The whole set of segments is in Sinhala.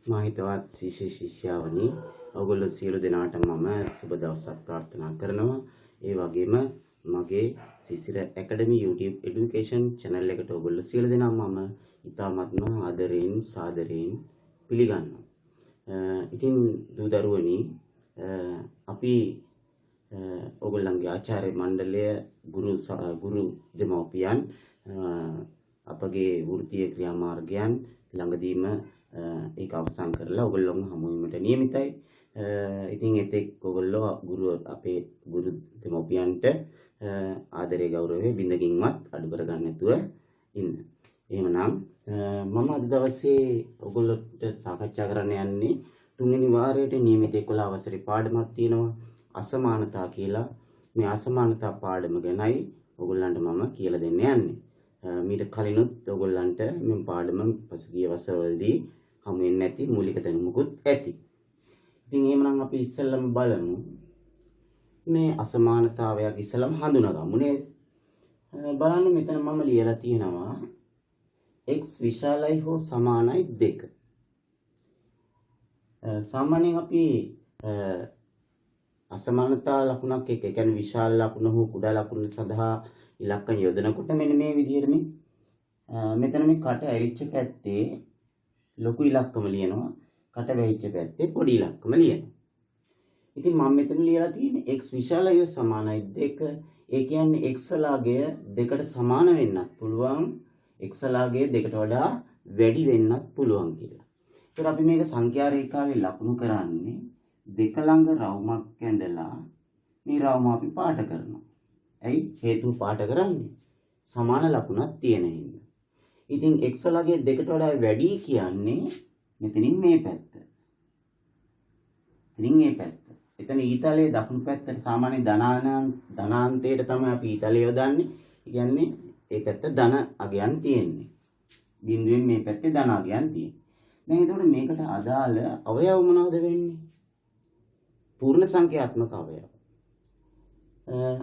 මා හිතවත් ශිෂ්‍ය ශිෂ්‍යාවනි ඔයගොල්ලෝ සියලු දෙනාටම මම සුබ දවසක් ප්‍රාර්ථනා කරනවා. ඒ වගේම මගේ සිසිර ඇකඩමි YouTube education channel එකට ඔයගොල්ලෝ සියලු දෙනාම මම ඉතාමත්ම ආදරයෙන් සාදරයෙන් පිළිගන්නවා. ඉතින් දූ දරුවනි අපි ඔයගොල්ලන්ගේ ආචාර්ය මණ්ඩලය ගුරු දෙමව්පියන් අපගේ වෘත්තීය ක්‍රියාමාර්ගයන් ළඟදීම ඒක අවසන් කරලා ඔයගොල්ලෝම හමු වීමට නියමිතයි. ඉතින් එතෙක් ඔයගොල්ලෝ අපේ ගුරු දෙමව්පියන්ට ආදරය ගෞරවය බින්දකින්වත් අඩු කරගන්න නැතුව ඉන්න. එහෙමනම් මම අද දවසේ ඔයගොල්ලොන්ට සාකච්ඡා කරන්න යන්නේ තුන්වෙනි වාරයේ නියමිත 11 වසරේ පාඩමක් තියෙනවා අසමානතා කියලා. මේ අසමානතා පාඩම ගැනයි ඔයගොල්ලන්ට මම කියලා දෙන්න යන්නේ. මීට කලිනුත් ඔයගොල්ලන්ට මේ පාඩම පසුගිය වසරවලදී හමු වෙන්නේ නැති මූලික දැනුමකුත් ඇති. ඉතින් එහෙමනම් අපි ඉස්සෙල්ලම බලමු මේ අසමානතාවයක් ඉස්සෙල්ලම හඳුනාගමු නේද? බලන්න මෙතන මම ලියලා තියෙනවා x විශාලයි හෝ සමානයි 2. සාමාන්‍යයෙන් අපි අසමානතා ලකුණක් එක්ක ඒ කියන්නේ විශාල ලකුණ හෝ කුඩා ලකුණ සඳහා ඉලක්කම් යොදනකොට මෙන්න මේ විදිහට මෙතන මේ කට ඇරිච්ච පැත්තේ ලොකු ඉලක්කම ලියනවා, කට වැහිච්ච පැත්තේ පොඩි ඉලක්කම ලියනවා. ඉතින් මම මෙතන ලියලා තියෙන්නේ x විශාලය සමානයි 2. ඒ කියන්නේ x ලාගය 2ට සමාන වෙන්නත් පුළුවන්, x ලාගය 2ට වඩා වැඩි වෙන්නත් පුළුවන් කියලා. ඒත් අපි මේක සංඛ්‍යා රේඛාවේ ලකුණු කරන්නේ දෙක ළඟ රවුමක් ඇඳලා මේ රවුම අපි පාට කරනවා. ඇයි හේතුව පාට කරන්නේ? සමාන ලකුණක් තියෙන හින්දා. ඉතින් x ලාගය 2ට වඩා වැඩි කියන්නේ මෙතනින් මේ පැත්ත. ඉතින් මේ පැත්ත. එතන ඊතලයේ දකුණු පැත්තට සාමාන්‍ය ධනාන්තයට තමයි අපි ඊතලය යොදන්නේ. කියන්නේ ඒ පැත්ත ධන අගයන් තියෙන්නේ. බිඳුවෙන් මේ පැත්තේ ධන අගයන් තියෙන්නේ. දැන් එතකොට මේකට අදාළ අවයව මොනවද වෙන්නේ? පූර්ණ සංඛ්‍යාත්මක අවයව.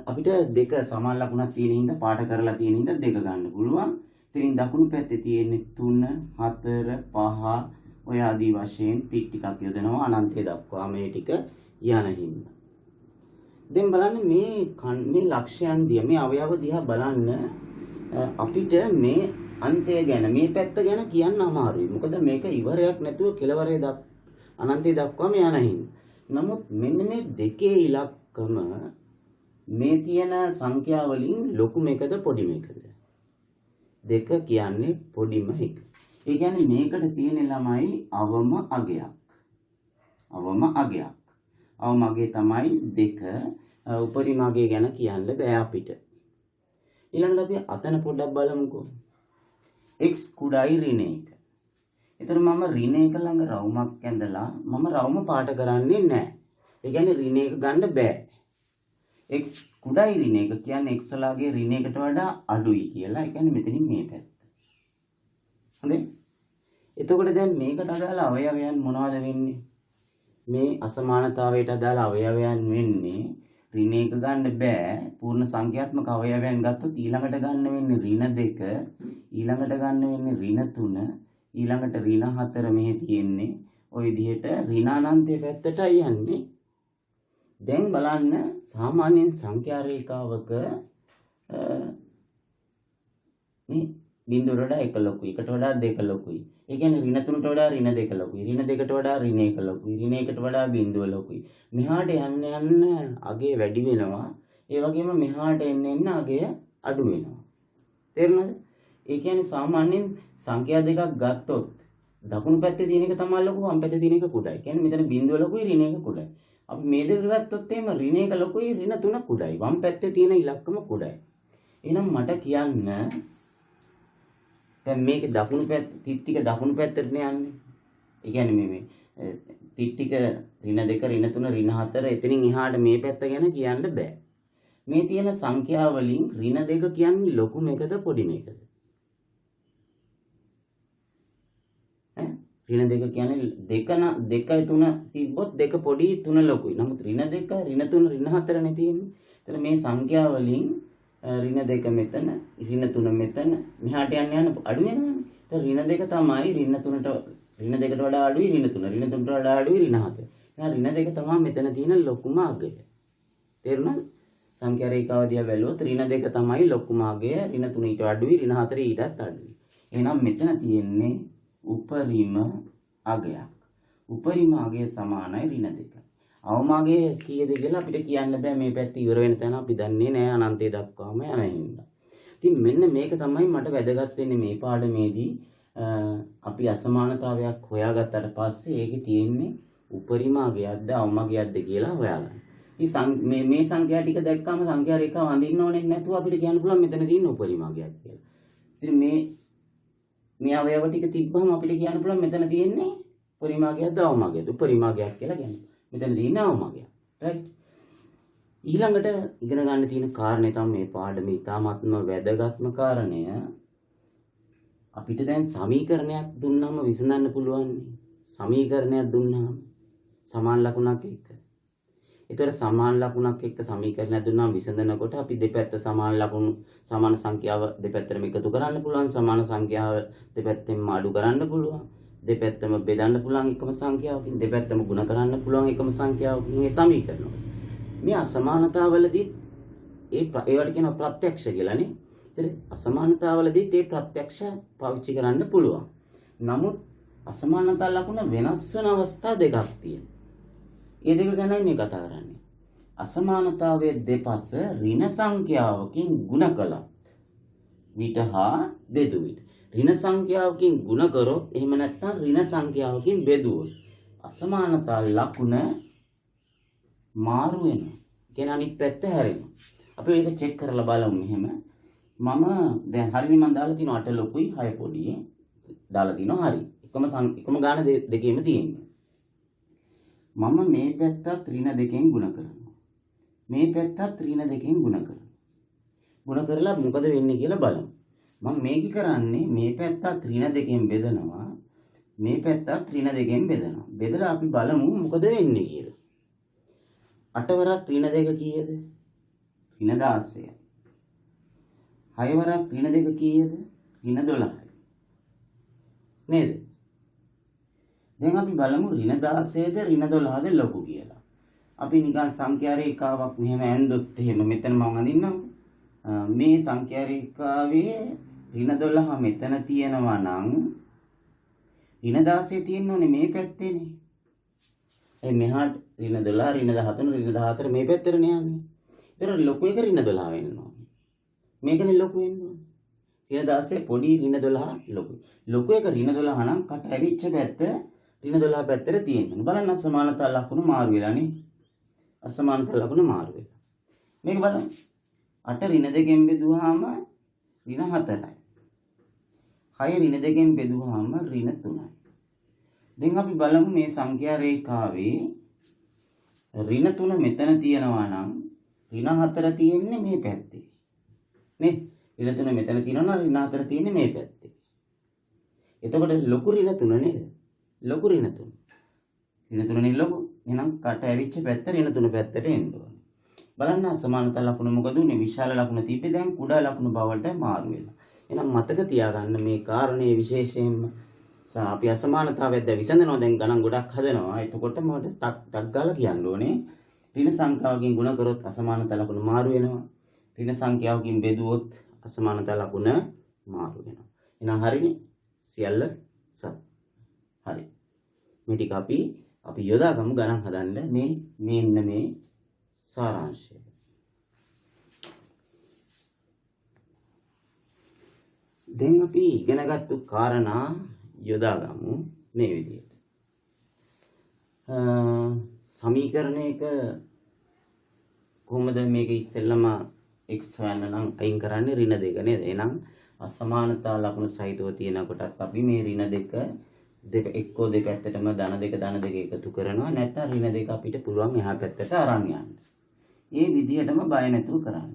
අපිට දෙක සමාන ලකුණක් තියෙන හින්දා පාට කරලා තියෙන හින්දා දෙක ගන්න පුළුවන්. ඉතින් දකුණු පැත්තේ තියෙන්නේ 3 4 5 ඔය ආදී වශයෙන් ටිකක් යොදනවා අනන්තය දක්වා මේ ටික යන හින්දා. දැන් බලන්න මේ ලක්ෂයන් දිහා මේ අවයව දිහා බලන්න අපිට මේ අන්තය ගැන මේ පැත්ත ගැන කියන්න අමාරුයි. මොකද මේක ඉවරයක් නැතුව කෙලවරේ අනන්තය දක්වාම යන හින්දා. නමුත් මෙන්න මේ දෙකේ ඉලක්කම මේ තියෙන සංඛ්‍යා වලින් ලොකු මේකද පොඩි මේකද? දෙක කියන්නේ පොඩිම එක. ඒ කියන්නේ මේකට තියෙන ළමයි අවම අගයක්. අවම අගයක්. අවම අගය තමයි 2. උපරිම අගය ගැන කියන්න බෑ අපිට. ඊළඟට අපි අතන පොඩ්ඩක් බලමුකෝ. x කුඩායි ඍණ 1. ඒතර මම ඍණ 1 ළඟ රවුමක් ඇඳලා මම රවුම පාට කරන්නේ නැහැ. ඒ කියන්නේ ඍණ 1 ගන්න බෑ. x කුඩායි ඍණ 1 කියන්නේ x ලාගේ ඍණ 1ට වඩා අඩුයි කියලා. ඒ කියන්නේ මෙතනින් මේ පැත්ත. හොඳයි. එතකොට දැන් මේකට අදාළ අවයවයන් මොනවද වෙන්නේ? මේ අසමානතාවයට අදාළ අවයවයන් වෙන්නේ ඍණ 1 ගන්න බෑ. පූර්ණ සංඛ්‍යාත්මක අවයවයන් ගත්තොත් ඊළඟට ගන්න වෙන්නේ ඍණ 2, ඊළඟට ගන්න වෙන්නේ ඍණ 3, ඊළඟට ඍණ 4 මෙහි තියෙන්නේ. ওই විදිහට ඍණ අනන්තයේ පැත්තටයි යන්නේ. දැන් බලන්න සාමාන්‍යයෙන් සංඛ්‍යා රේඛාවක මේ බිඳුවට වඩා 1 ලොකුයි, 1ට වඩා 2 ලොකුයි. ඒ කියන්නේ ඍණ 3ට වඩා ඍණ 2 ලොකුයි, ඍණ 2ට වඩා ඍණ 1 ලොකුයි, ඍණ 1ට වඩා බිඳුව ලොකුයි. මෙහාට යන්න අගය වැඩි වෙනවා. ඒ වගේම මෙහාට එන්න අගය අඩු වෙනවා. තේරුණාද? ඒ කියන්නේ සාමාන්‍යයෙන් සංඛ්‍යා දෙකක් ගත්තොත් දකුණු පැත්තේ තියෙන එක තමයි ලොකු, වම් පැත්තේ තියෙන එක කුඩායි. කියන්නේ මෙතන බිඳුව ලොකුයි, ඍණ 1 කුඩායි. අපි මේ දෙක ගත්තොත් එහෙම ඍණ 1 ලොකුයි, ඍණ 3 කුඩායි. වම් පැත්තේ තියෙන ඉලක්කම කුඩායි. එහෙනම් මට කියන්න දැන් මේක දකුණු පැත්ත ටික දකුණු පැත්තට යන්නේ. ඒ කියන්නේ මේ ටික ඍණ 2, ඍණ 3, ඍණ 4 එතනින් එහාට මේ පැත්ත ගැන කියන්න බෑ. මේ තියෙන සංඛ්‍යා වලින් ඍණ 2 කියන්නේ ලොකු මේකද පොඩි මේකද? ඍණ 2 කියන්නේ 2 3 තිබ්බොත් 2 පොඩි 3 ලොකුයි. නමුත් ඍණ 2, ඍණ 3, ඍණ 4 නේ තියෙන්නේ. එතන මේ සංඛ්‍යා වලින් ඍණ 2 මෙතන, ඍණ 3 මෙතන, මෙහාට යන්න අඩු වෙනවානේ. ඍණ 2 තමයි ඍණ 3ට ඍණ 2කට වඩා අඩුයි ඍණ 3. ඍණ 3ට වඩා අඩුයි ඍණ 4. එහෙනම් ඍණ 2 තමයි මෙතන තියෙන ලොකුම අගය. තේරුණාද? සංඛ්‍යා රේඛාව දිහා බැලුවොත් ඍණ 2 තමයි ලොකුම අගය. ඍණ 3 ඊට අඩුයි ඍණ 4 ඊටත් අඩුයි. එහෙනම් මෙතන තියෙන්නේ උපරිම අගයක්. උපරිම අගය සමානයි ඍණ 2. අවම අගය කීයද කියලා අපිට කියන්න බෑ. මේ පැත්තේ ඉවර වෙන තැන අපි දන්නේ නෑ අනන්තය දක්වාම යන හින්දා. ඉතින් මෙන්න මේක තමයි මට වැදගත් වෙන්නේ මේ පාඩමේදී. අපි අසමානතාවයක් හොයාගත්තට පස්සේ ඒකේ තියෙන්නේ උපරිම අගයක්ද අවම අගයක්ද කියලා හොයාගන්න. ඉතින් මේ සංඛ්‍යා ටික දැක්කම සංඛ්‍යා රේඛාව අඳින්න ඕනේ නැතුව අපිට කියන්න පුළුවන් මෙතන තියෙන උපරිම අගයක් කියලා. ඉතින් මේ අවයව ටික තිබ්බම අපිට කියන්න පුළුවන් මෙතන තියෙන්නේ උපරිම අගයක්ද අවම අගයක්ද? උපරිම අගයක් කියලා කියන්නේ. මෙතන තියෙන්නේ අවම අගයක්. රයිට්. ඊළඟට ඉගෙන ගන්න තියෙන කාරණේ තමයි මේ පාඩමේ ඉතාමත්ම වැදගත්ම කාරණය. අපිට දැන් සමීකරණයක් දුන්නාම විසඳන්න පුළුවන්. සමීකරණයක් දුන්නාම සමාන ලකුණක් එක්ක. ඒතර සමාන ලකුණක් එක්ක සමීකරණයක් දුන්නාම විසඳනකොට අපි දෙපැත්ත සමාන ලකුණු සමාන සංඛ්‍යාව දෙපැත්තටම එකතු කරන්න පුළුවන්. සමාන සංඛ්‍යාව දෙපැත්තෙන්ම අඩු කරන්න පුළුවන්. දෙපැත්තම බෙදන්න පුළුවන් එකම සංඛ්‍යාවකින්. දෙපැත්තම ගුණ කරන්න පුළුවන් එකම සංඛ්‍යාවකින්. මේ සමීකරණ. මේ අසමානතාවලදී ඒවට කියන ප්‍රත්‍යක්ෂ කියලානේ. ඒතර අසමානතාවලදී මේ ප්‍රත්‍යක්ෂ පාවිච්චි කරන්න පුළුවන්. නමුත් අසමානතා ලකුණ වෙනස් වෙන අවස්ථා දෙකක් තියෙනවා. ඒ දෙක ගැනයි මේ කතා කරන්නේ. අසමානතාවයේ දෙපස ඍණ සංඛ්‍යාවකින් ගුණ කළා. විට හා බෙදු විට. ඍණ සංඛ්‍යාවකින් ගුණ කරොත් එහෙම නැත්නම් ඍණ සංඛ්‍යාවකින් බෙදුවොත් අසමානතා ලකුණ මාරු වෙනවා. කියන අනිත් පැත්ත හැරෙනවා. අපි මේක චෙක් කරලා බලමු මෙහෙම. මම දැන් හරිනේ මම දාලා තිනවා 8 ලොකුයි 6 පොඩි. දාලා තිනවා හරි. එකම ගාන දෙකේම තියෙනවා. මම මේ පැත්තත් ඍණ 2කින් ගුණ කරනවා. මේ පැත්තත් ඍණ 2කින් ගුණ කරනවා. ගුණ කරලා මොකද වෙන්නේ කියලා බලමු. මම මේක කරන්නේ මේ පැත්තත් ඍණ 2කින් බෙදනවා. මේ පැත්තත් ඍණ 2කින් බෙදනවා. බෙදලා අපි බලමු මොකද වෙන්නේ කියලා. 8 වරක් ඍණ 2 කීයද? ඍණ 16. 6 වරක් ඍණ 2 කීයද? ඍණ 12යි. නේද? දැන් අපි බලමු ඍණ 16ද ඍණ 12ද ලොකු කියලා. අපි නිකන් සංඛ්‍යා රේඛාවක් මෙහෙම ඇඳුත් එහෙම මෙතන මම අඳින්නම්. මේ සංඛ්‍යා රේඛාවේ ඍණ 12 මෙතන තියෙනවා නම් ඍණ 16 තියෙන්නේ මේ පැත්තේනේ. ඒ මෙහාට ඍණ 12 ඍණ 13 ඍණ 14 මේ පැත්තටනේ යන්නේ. ඒතර ලොකු එක ඍණ 12 වෙන්න ඕනේ. මේකනේ ලොකු වෙන්න ඕනේ. ඍණ 16 පොඩි ඍණ 12 ලොකු. ලොකු එක ඍණ 12 නම් කට ඇවිච්ච පැත්ත ඍණ 12 පැත්තට තියෙනවා. බලන්න අසමානතා ලකුණු මාරු වෙලානේ. අසමානතා ලකුණු මාරු වෙලා. මේක බලන්න. 8 ඍණ 2කින් බෙදුවාම ඍණ 4යි. 6 ඍණ 2කින් බෙදුවාම ඍණ 3යි. දැන් අපි බලමු මේ සංඛ්‍යා රේඛාවේ ඍණ 3 මෙතන තියෙනවා නම් ඍණ 4 තියෙන්නේ මේ පැත්තේ. නේ? ඍණ 3 මෙතන තියෙනවා නම් ඍණ 4 තියෙන්නේ මේ පැත්තේ. එතකොට ලොකු ඍණ 3 නේද? ලොකු ඍණ 3. ඍණ 3 නේ ලොකු. එහෙනම් කට ඇවිච්ච පැත්ත ඍණ 3 පැත්තට එන්න ඕනේ. බලන්න අසමානතා ලකුණ මොකද උනේ? විශාල ලකුණ තිබ්බේ දැන් කුඩා ලකුණ බවට මාරු වෙනවා. එහෙනම් මතක තියාගන්න මේ කාරණේ විශේෂයෙන්ම අපි අසමානතාවයක් දැන් විසඳනවා. දැන් ගණන් ගොඩක් හදනවා. එතකොට මට ටක් ගාලා කියන්න ඕනේ. ඍණ සංඛ්‍යාවකින් ගුණ කරොත් අසමානතා ලකුණ මාරු වෙනවා. ඍණ සංඛ්‍යාවකින් බෙදුවොත් අසමානතා ලකුණ මාරු වෙනවා. එහෙනම් හරිනේ? සියල්ල සත්. හරි. මේ ටික අපි යොදාගමු ගණන් හදන්න මෙන්න මේ සාරාංශය. දැන් අපි ඉගෙනගත්තු කාරණා යොදාගමු මේ විදිහට. සමීකරණයක කොහොමද මේක ඉස්සෙල්ලම x හොයන්න නම් අයින් කරන්නේ ඍණ 2 නේද? එහෙනම් අසමානතා ලකුණු සහිතව තියෙන කොටත් අපි මේ ඍණ 2 එක්කෝ දෙපැත්තටම ධන 2 එකතු කරනවා. නැත්නම් ඍණ 2 අපිට පුළුවන් එහා පැත්තට අරන් යන්න. මේ විදිහටම බය නැතුව කරන්න.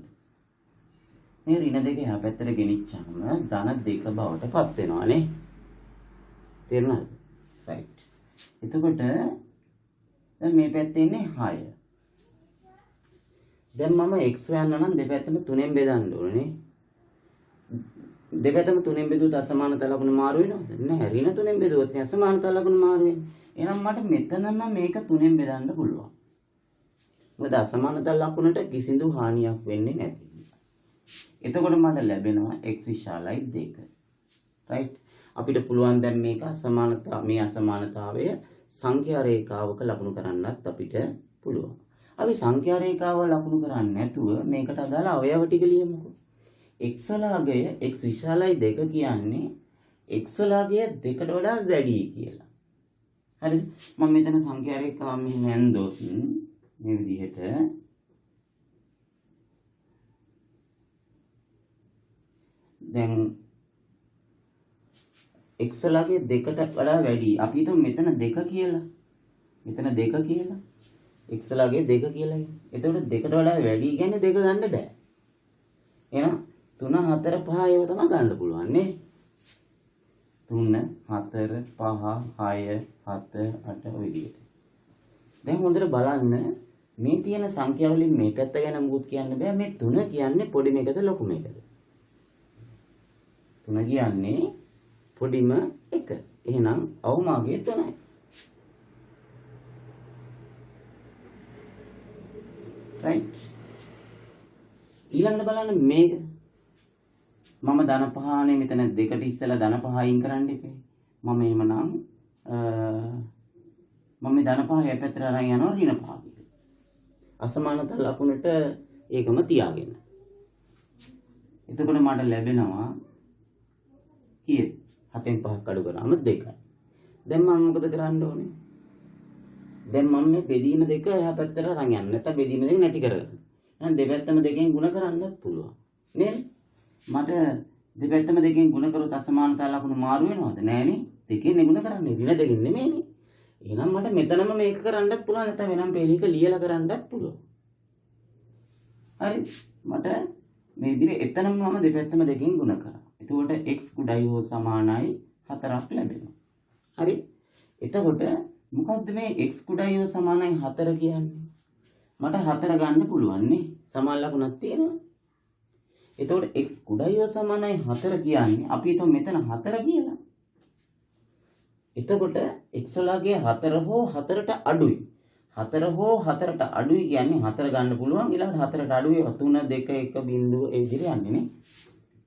මේ ඍණ 2 එහා පැත්තට ගෙනිච්චාම ධන 2 බවට පත් වෙනවා නේ. තේරුණාද? රයිට්. එතකොට දැන් මේ පැත්තේ ඉන්නේ 6. දැන් මම x හොයන්න නම් දෙපැත්තම 3ෙන් බෙදන්න ඕනේ. දෙපැත්තම 3න් බෙදුවොත් අසමානතා ලකුණ මාරු වෙනවද? නැහැ. ඍණ 3න් බෙදුවොත් අසමානතා ලකුණ මාරු වෙන්නේ. එහෙනම් මට මෙතනම මේක 3න් බෙදන්න පුළුවන්. මොකද අසමානතා ලකුණට කිසිදු හානියක් වෙන්නේ නැති. එතකොට මට ලැබෙනවා x විශාලයි 2. right? අපිට පුළුවන් දැන් මේක මේ අසමානතාවය සංඛ්‍යා රේඛාවක ලකුණු කරන්නත් අපිට පුළුවන්. අපි සංඛ්‍යා රේඛාව ලකුණු කරන්නේ නැතුව මේකට අදාළ අවයව ටික ලියමුකෝ. x වලාගය x විශාලයි 2 කියන්නේ x වලාගය 2කට වඩා වැඩි කියලා. හරිද? මම මෙතන සංඛ්‍යා රේඛාව මෙහෙම ඇන්දොත් මේ විදිහට දැන් x වලාගේ 2ට වඩා වැඩි. අපි හිතමු මෙතන 2 කියලා. මෙතන 2 කියලා. x වලාගේ 2 කියලා. එතකොට 2ට වඩා වැඩි කියන්නේ 2 ගන්න බෑ. එහෙනම් 3 4 5 ඒව තමයි ගන්න පුළුවන් නේ. 3 4 5 6 7 8 ඔය විදිහට. දැන් හොඳට බලන්න මේ තියෙන සංඛ්‍යා වලින් මේ පැත්ත ගැන මොකුත් කියන්න බෑ. මේ 3 කියන්නේ පොඩි මේකද ලොකු මේකද? 3 කියන්නේ පොඩිම 1. එහෙනම් අවමාගේ 3යි. right. ඊළඟට බලන්න මේක. මම ධන පහනේ මෙතන 2ට ඉස්සෙල්ලා ධන 5 අයින් කරන්න ඉපේ. මම එහෙමනම් මම මේ ධන 5 යැපැත්තට අරන් යනවා ඍණ 5. අසමානතා ලකුණට ඒකම තියාගෙන. එතකොට මට ලැබෙනවා කීයද? 7න් 5ක් අඩු කරාම 2යි. දැන් මම මොකද කරන්න ඕනේ? දැන් මම මේ බෙදීම දෙක එහා පැත්තට අරන් යන්න. නැත්නම් බෙදීම දෙක නැති කරගන්න. එහෙනම් දෙපැත්තම දෙකෙන් ಗುಣ කරන්නත් පුළුවන්. නේද? මට දෙපැත්තම දෙකෙන් ಗುಣ කරොත් අසමානතා ලකුණු මාරු වෙනවද? නෑනේ. දෙකෙන් ಗುಣ කරන්නේ. ඍණ දෙකෙන් නෙමෙයිනේ. එහෙනම් මට මෙතනම මේක කරන්නත් පුළුවන්. නැත්නම් වෙනම පෙළීක ලියලා කරන්නත් පුළුවන්. හරි. මට මේ විදිහට එතනම මම දෙපැත්තම දෙකෙන් ಗುಣ කරා. එතකොට x කුඩයි හෝ සමානයි 4ක් ලැබෙනවා. හරි. එතකොට මොකද්ද මේ x කුඩයි හෝ සමානයි 4 කියන්නේ? මට 4 ගන්න පුළුවන් නේ. සමාන ලකුණක් තියෙනවා. එතකොට x කුඩයි හෝ සමානයි 4 කියන්නේ අපි හිතමු මෙතන 4 කියලා. එතකොට x වලගේ 4 හෝ 4ට අඩුයි. 4 හෝ 4ට අඩුයි කියන්නේ 4 ගන්න පුළුවන්. ඊළඟට 4ට අඩුයි 3 2 1 බිංදුව ඒ විදිහට යන්නේ නේ.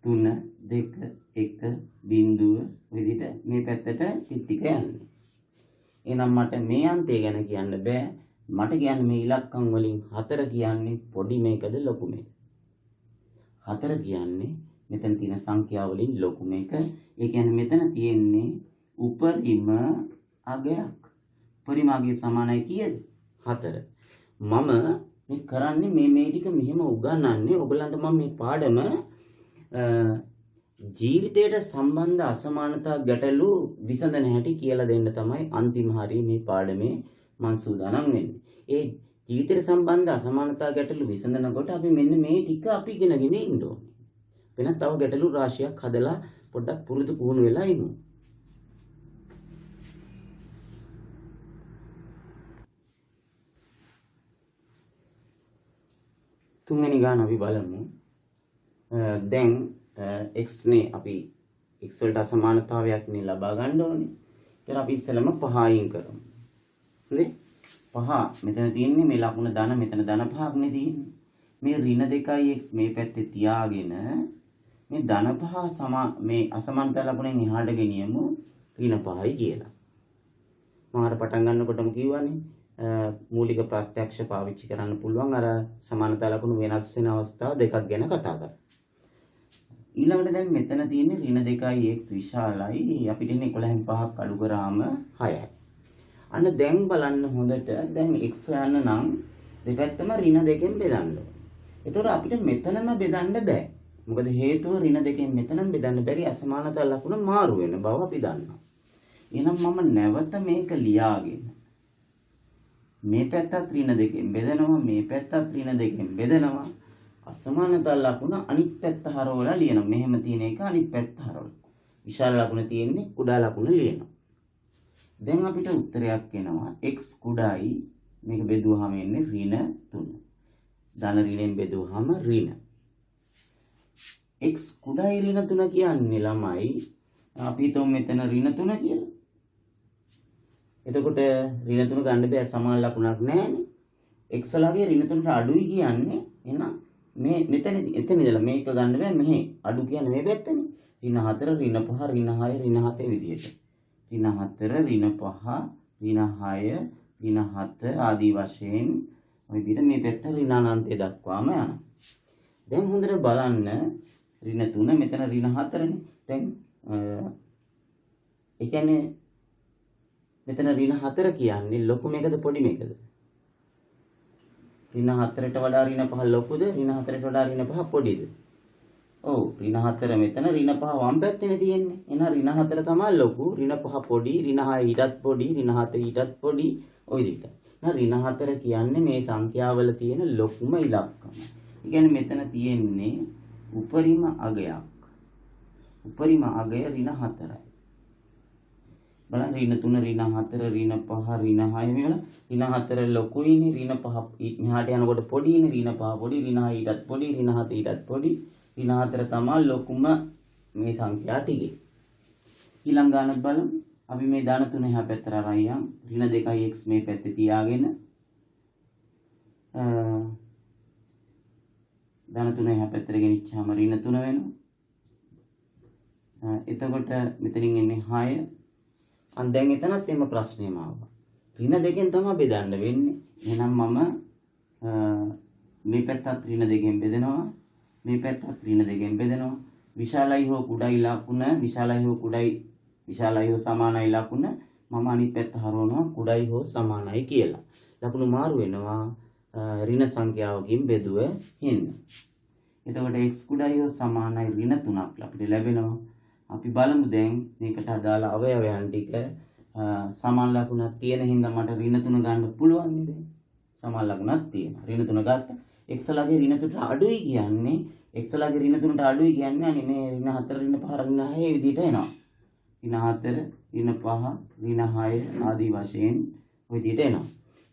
3 2 1 බිංදුව විදිහට මේ පැත්තට ටික යන්නේ. එහෙනම් මට මේ අන්තය ගැන කියන්න බෑ. මට කියන්නේ මේ ඉලක්කම් වලින් 4 කියන්නේ පොඩි මේකද ලොකු මේක. 4 කියන්නේ මෙතන තියෙන සංඛ්‍යා වලින් ලොකු මේක. ඒ කියන්නේ මෙතන තියෙන්නේ උපරිම අගයක්. උපරිම අගය සමානයි කීයද? 4. මම මේ කරන්නේ මේ ටික මෙහෙම උගන්වන්නේ ඔයගලන්ට මම මේ පාඩම ජීවිතයට සම්බන්ධ අසමානතා ගැටලු විසඳන හැටි කියලා දෙන්න තමයි අන්තිම හරිය මේ පාඩමේ මම සූදානම් වෙන්නේ. ඒ ජීවිතයට සම්බන්ධ අසමානතා ගැටලු විසඳනකොට අපි මෙන්න මේ ටික අපි ඉගෙනගෙන ඉන්න ඕනේ. වෙනත් තව ගැටලු රාශියක් හදලා පොඩ්ඩක් පුරුදු පුහුණු වෙලා ඉමු. තුන්වෙනි ගාන අපි බලමු. දැන් x නේ අපි x වලට අසමානතාවයක් නේ ලබා ගන්න ඕනේ. ඒතර අපි ඉස්සෙල්ලම 5 අයින් කරමු. හරි? 5 මෙතන තියෙන්නේ මේ ලකුණ ධන මෙතන ධන 5ක් නේ තියෙන්නේ. මේ ඍණ 2x මේ පැත්තේ තියාගෙන මේ ධන 5 මේ අසමානතා ලකුණෙන් එහාට ගෙනියමු ඍණ 5යි කියලා. මම අර පටන් ගන්නකොටම කිව්වනේ මූලික ප්‍රත්‍යක්ෂ පාවිච්චි කරන්න පුළුවන් අර සමානතා ලකුණු වෙනස් වෙන අවස්ථා දෙකක් ගැන කතා කරා. ඊළඟට දැන් මෙතන තියෙන්නේ ඍණ 2x විශාලයි අපිට ඉන්නේ 11න් 5ක් අඩු කරාම 6යි. අන්න දැන් බලන්න හොඳට දැන් x යන නම් දෙපැත්තම ඍණ 2කින් බෙදන්න. ඒතකොට අපිට මෙතනම බෙදන්න බෑ. මොකද හේතුව ඍණ 2කින් මෙතනම බෙදන්න බැරි අසමානතා ලකුණ මාරු වෙන බව අපි දන්නවා. එහෙනම් මම නැවත මේක ලියාගෙන මේ පැත්තත් ඍණ 2කින් බෙදනවා මේ පැත්තත් ඍණ 2කින් බෙදනවා අසමානතා ලකුණ අනිත් පැත්ත හරවලා ලියනවා. මෙහෙම තියෙන එක අනිත් පැත්ත හරවලා. විශාල ලකුණ තියෙන්නේ කුඩා ලකුණ ලියනවා. දැන් අපිට උත්තරයක් එනවා x කුඩායි මේක බෙදුවාම එන්නේ ඍණ 3. ධන ඍණයෙන් බෙදුවාම ඍණ. x කුඩායි ඍණ 3 කියන්නේ ළමයි අපි හිතමු මෙතන ඍණ 3 කියලා. එතකොට ඍණ 3 ගන්න බෑ සමාන ලකුණක් නැහැනේ. x ලගේ ඍණ 3ට අඩුයි කියන්නේ එහෙනම් මේ එතන ඉඳලා මේක ගන්න බෑ මෙහි අඩු කියන්නේ මේ පැත්තනේ. ඍණ 4 ඍණ 5 ඍණ 6 ඍණ 7 විදියට. ඍණ 4 ඍණ 5 ඍණ 6 ඍණ 7 ආදී වශයෙන් ඔය විදිහට මේ පැත්ත ඍණ අනන්තය දක්වාම යනවා. දැන් හොඳට බලන්න ඍණ 3 මෙතන ඍණ 4නේ. දැන් ඒ කියන්නේ මෙතන ඍණ 4 කියන්නේ ලොකු මේකද පොඩි මේකද? ඍණ 4ට වඩා ඍණ 5 ලොකුද? ඍණ 4ට වඩා ඍණ 5 පොඩිද? ඔව් ඍණ 4 මෙතන ඍණ 5 වම් පැත්තේනේ තියෙන්නේ. එහෙනම් ඍණ 4 තමයි ලොකු, ඍණ 5 පොඩි, ඍණ 6 ඊටත් පොඩි, ඍණ 7 ඊටත් පොඩි ඔය විදිහට. ඍණ 4 කියන්නේ මේ සංඛ්‍යාවල තියෙන ලොකුම ඉලක්කම. ඒ කියන්නේ මෙතන තියෙන්නේ උපරිම අගයක්. උපරිම අගය ඍණ 4යි. බලන්න ඍණ 3 ඍණ 4 ඍණ 5 ඍණ 6 මේවල ඍණ 4 ලොකුයිනේ ඍණ 5 මෙහාට යනකොට පොඩිනේ ඍණ 5 පොඩි ඍණ 6 ඊටත් පොඩි ඍණ 7 ඊටත් පොඩි ඍණ 4 තමයි ලොකුම මේ සංඛ්‍යා ටිකේ. ඊළඟ ගානක් බලමු. අපි මේ දාන 3 එහා පැත්තට අරන් යන් ඍණ 2x මේ පැත්තේ තියාගෙන දාන 3 එහා පැත්තට ගෙනිච්චාම ඍණ 3 වෙනවා. එතකොට මෙතනින් එන්නේ 6. අන් දැන් එතනත් එම ප්‍රශ්නේම ආවා. ඍණ 2කින් තමයි බෙදන්න වෙන්නේ. එහෙනම් මම මේ පැත්තත් ඍණ 2කින් බෙදනවා. මේ පැත්තත් ඍණ 2කින් බෙදනවා. විශාලයි හෝ කුඩායි ලකුණ විශාලයි හෝ කුඩායි විශාලයි හෝ සමානයි ලකුණ මම අනිත් පැත්ත හරවනවා කුඩායි හෝ සමානයි කියලා. ලකුණු මාරු වෙනවා ඍණ සංඛ්‍යාවකින් බෙදුව හින්න. එතකොට x කුඩායි හෝ සමානයි ඍණ 3ක් අපිට ලැබෙනවා. අපි බලමු දැන් මේකට අදාළ අවයවයන් ටික සමාන ලකුණක් තියෙන හින්දා මට ඍණ 3 ගන්න පුළුවන් නේද? සමාන ලකුණක් තියෙනවා. ඍණ 3 ගත්තා. x ලගේ ර්ණ 3ට අඩුයි කියන්නේ x ලගේ ර්ණ 3ට අඩුයි කියන්නේ අනේ මේ ර්ණ 4 ර්ණ 5 ර්ණ 6 මේ විදිහට එනවා. ර්ණ 4 ර්ණ 5 ර්ණ 6 ආදී වශයෙන් ওই විදිහට එනවා.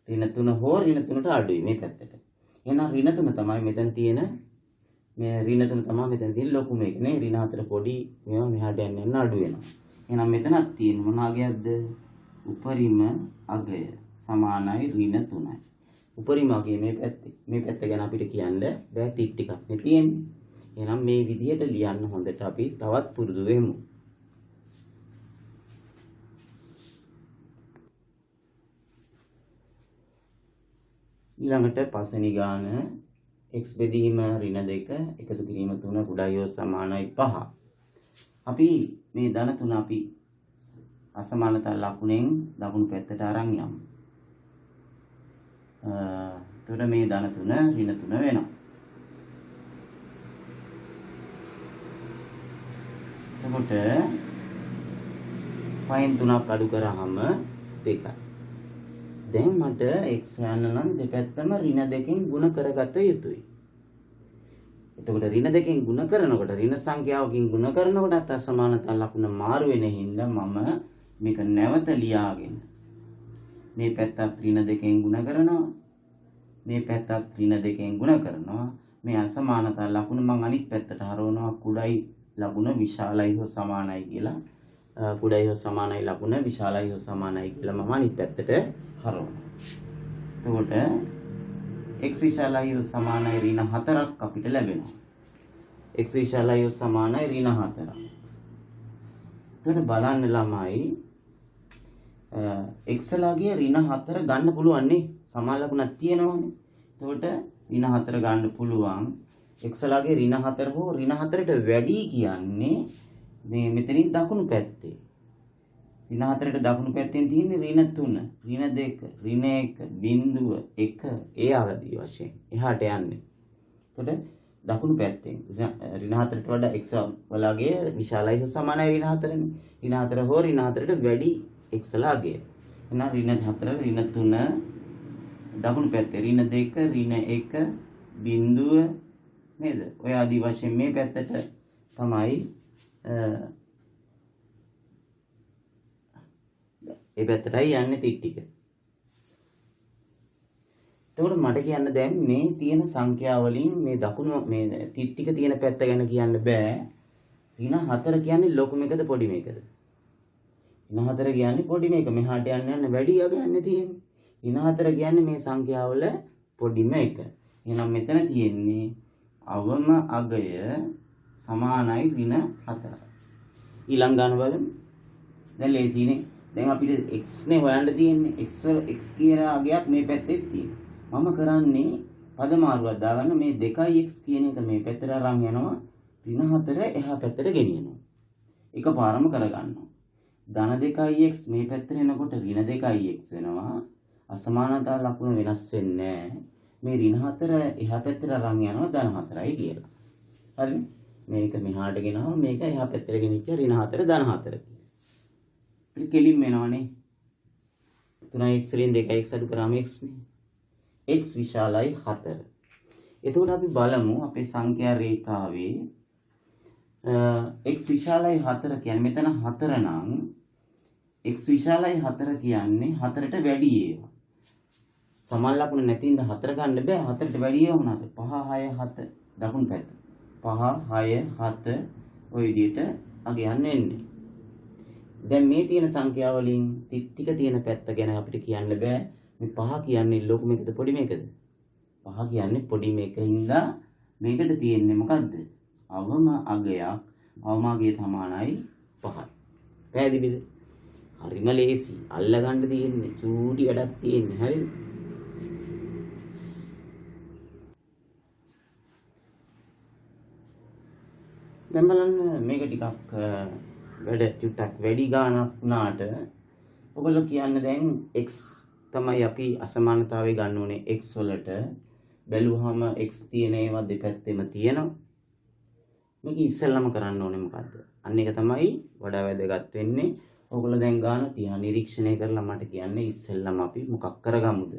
ර්ණ 3 හෝ ර්ණ 3ට අඩුයි මේ පැත්තට. එහෙනම් ර්ණ 3 තමයි මෙතන තියෙන මේ ර්ණ 3 තමයි මෙතන තියෙන ලොකු මේක නේ. ර්ණ 4 පොඩි මේවා මෙහාට යන්න අඩු වෙනවා. එහෙනම් මෙතනක් තියෙන මොන අගයක්ද? උපරිම අගය සමානයි ර්ණ 3යි. උපරිම අගය මේ පැත්ත ගැන අපිට කියන්න බෑ ටිකක් නේ තියෙන්නේ. එහෙනම් මේ විදිහට ලියන්න හොඳට අපි තවත් පුරුදු වෙමු. ඊළඟට පස්වෙනි ගාන x බෙදීම ඍණ 2 එකතු කිරීම 3 කුඩායි හෝ සමානයි 5. අපි මේ ධන 3 අපි අසමානතා ලකුණෙන් දකුණු පැත්තට අරන් යමු. එතකොට මේ ධන 3 ඍණ 3 වෙනවා. එතකොට පහෙන් 3ක් අඩු කරාම 2යි. දැන් මට x යන්න නම් දෙපැත්තම ඍණ 2කින් ගුණ කරගත යුතුයි. එතකොට ඍණ 2කින් ගුණ කරනකොට ඍණ සංඛ්‍යාවකින් ගුණ කරනකොට අසමානතා ලකුණ මාරු වෙන හින්දා මම මේක නැවත ලියාගෙන මේ පැත්තත් ඍණ 2කින් ගුණ කරනවා. මේ පැත්තත් ඍණ 2කින් ගුණ කරනවා. මේ අසමානතා ලකුණ මම අනිත් පැත්තට හරවනවා කුඩායි ලකුණ විශාලයි හෝ සමානයි කියලා. කුඩායි හෝ සමානයි ලකුණ විශාලයි හෝ සමානයි කියලා මම අනිත් පැත්තට හරවනවා. එතකොට x විශාලයි හෝ සමානයි ඍණ 4ක් අපිට ලැබෙනවා. x විශාලයි හෝ සමානයි ඍණ 4ක්. එතකොට බලන්න ළමයි x ලගේ ඍණ 4 ගන්න පුළුවන් නේ. සමාන ලකුණක් තියෙනවනේ. එතකොට ඍණ 4 ගන්න පුළුවන්. x ලගේ ඍණ 4 හෝ ඍණ 4ට වැඩි කියන්නේ මේ මෙතනින් දකුණු පැත්තේ. ඍණ 4ට දකුණු පැත්තෙන් තියෙන්නේ ඍණ 3, ඍණ 2, ඍණ 1, බිංදුව 1 ඒ ආදී වශයෙන් එහාට යන්නේ. එතකොට දකුණු පැත්තෙන් ඍණ 4ට වඩා x වලගේ විශාලයි හෝ සමානයි ඍණ 4නේ. ඍණ 4 හෝ ඍණ 4ට වැඩි x වලගේ. එහෙනම් ඍණ 4 ඍණ 3 දකුණු පැත්තේ ඍණ 2, ඍණ 1, බිංදුව නේද? ඔය ආදී වශයෙන් මේ පැත්තට තමයි ඒ පැත්තටයි යන්නේ ටික ටික. එතකොට මට කියන්න දැන් මේ තියෙන සංඛ්‍යා වලින් මේ දකුණු මේ ටික තියෙන පැත්ත ගැන කියන්න බෑ. ඍණ 4 කියන්නේ ලොකු මේකද පොඩි මේකද? ඍණ 4 කියන්නේ පොඩි මේක. මෙහාට යන්න වැඩි අග යන්නේ තියෙන්නේ. ඍණ 4 කියන්නේ මේ සංඛ්‍යාවල පොඩිම එක. එහෙනම් මෙතන තියෙන්නේ අවම අගය සමානයි ඍණ 4. ඊළඟ ගන්න බලමු. දැන් ලේසියිනේ. දැන් අපිට x නේ හොයන්න තියෙන්නේ. x කියන අගයක් මේ පැත්තේ තියෙනවා. මම කරන්නේ පදමාරුවක් දාගන්න මේ 2x කියන එක මේ පැත්තට අරන් යනවා. ඍණ 4 එහා පැත්තට ගෙනියනවා. එකපාරම කරගන්නවා. ධන 2x මේ පැත්තට එනකොට ඍණ 2x වෙනවා. අසමානතා ලකුණ වෙනස් වෙන්නේ නැහැ. මේ ඍණ 4 එහා පැත්තට අරන් යනවා ධන 4යි කියලා. හරිනේ? මේක මෙහාට ගෙනාවා මේක එහා පැත්තට ගෙනිච්ච ඍණ 4 ධන 4. ඉතින් කෙලින් වෙනවනේ. 3x වලින් 2x අඩු කරාම x නේ. x විශාලයි 4. එතකොට අපි බලමු අපේ සංඛ්‍යා රේඛාවේ x විශාලයි 4 කියන්නේ මෙතන 4 නම් x විශාලයි 4 කියන්නේ 4ට වැඩි ඒවා. සමාන ලකුණ නැතිඳ 4 ගන්න බෑ. 4ට වැඩි ඒවා මොනවාද? 5 6 7 දකුණු පැත්ත. 5 6 7 ওই විදිහට අගයන් එන්නේ. දැන් මේ තියෙන සංඛ්‍යා වලින් ටික තියෙන පැත්ත ගැන අපිට කියන්න බෑ. මේ 5 කියන්නේ ලොකු මේකද පොඩි මේකද? 5 කියන්නේ පොඩි මේකින්ද මේකට තියෙන්නේ මොකද්ද? අවම අගයක්. අවම අගය සමානයි 5යි. පැහැදිලිද? හරිම ලේසි. අල්ලගන්න තියෙන්නේ චූටි වැඩක් තියෙන්නේ. හරිද? දැන් බලන්න මේක ටිකක් වැඩ චුට්ටක් වැඩි ගානක් වුණාට ඔයගොල්ලෝ කියන්න දැන් x තමයි අපි අසමානතාවය ගන්න ඕනේ x වලට බැලුවහම x තියෙන ඒවා දෙපැත්තෙම තියෙනවා. මේක ඉස්සෙල්ලම කරන්න ඕනේ මොකද්ද? අන්න ඒක තමයි වඩා වැදගත් වෙන්නේ. ඔයගොල්ලෝ දැන් ගාන තියා නිරීක්ෂණය කරලා මට කියන්නේ ඉස්සෙල්ලම අපි මොකක් කරගමුද?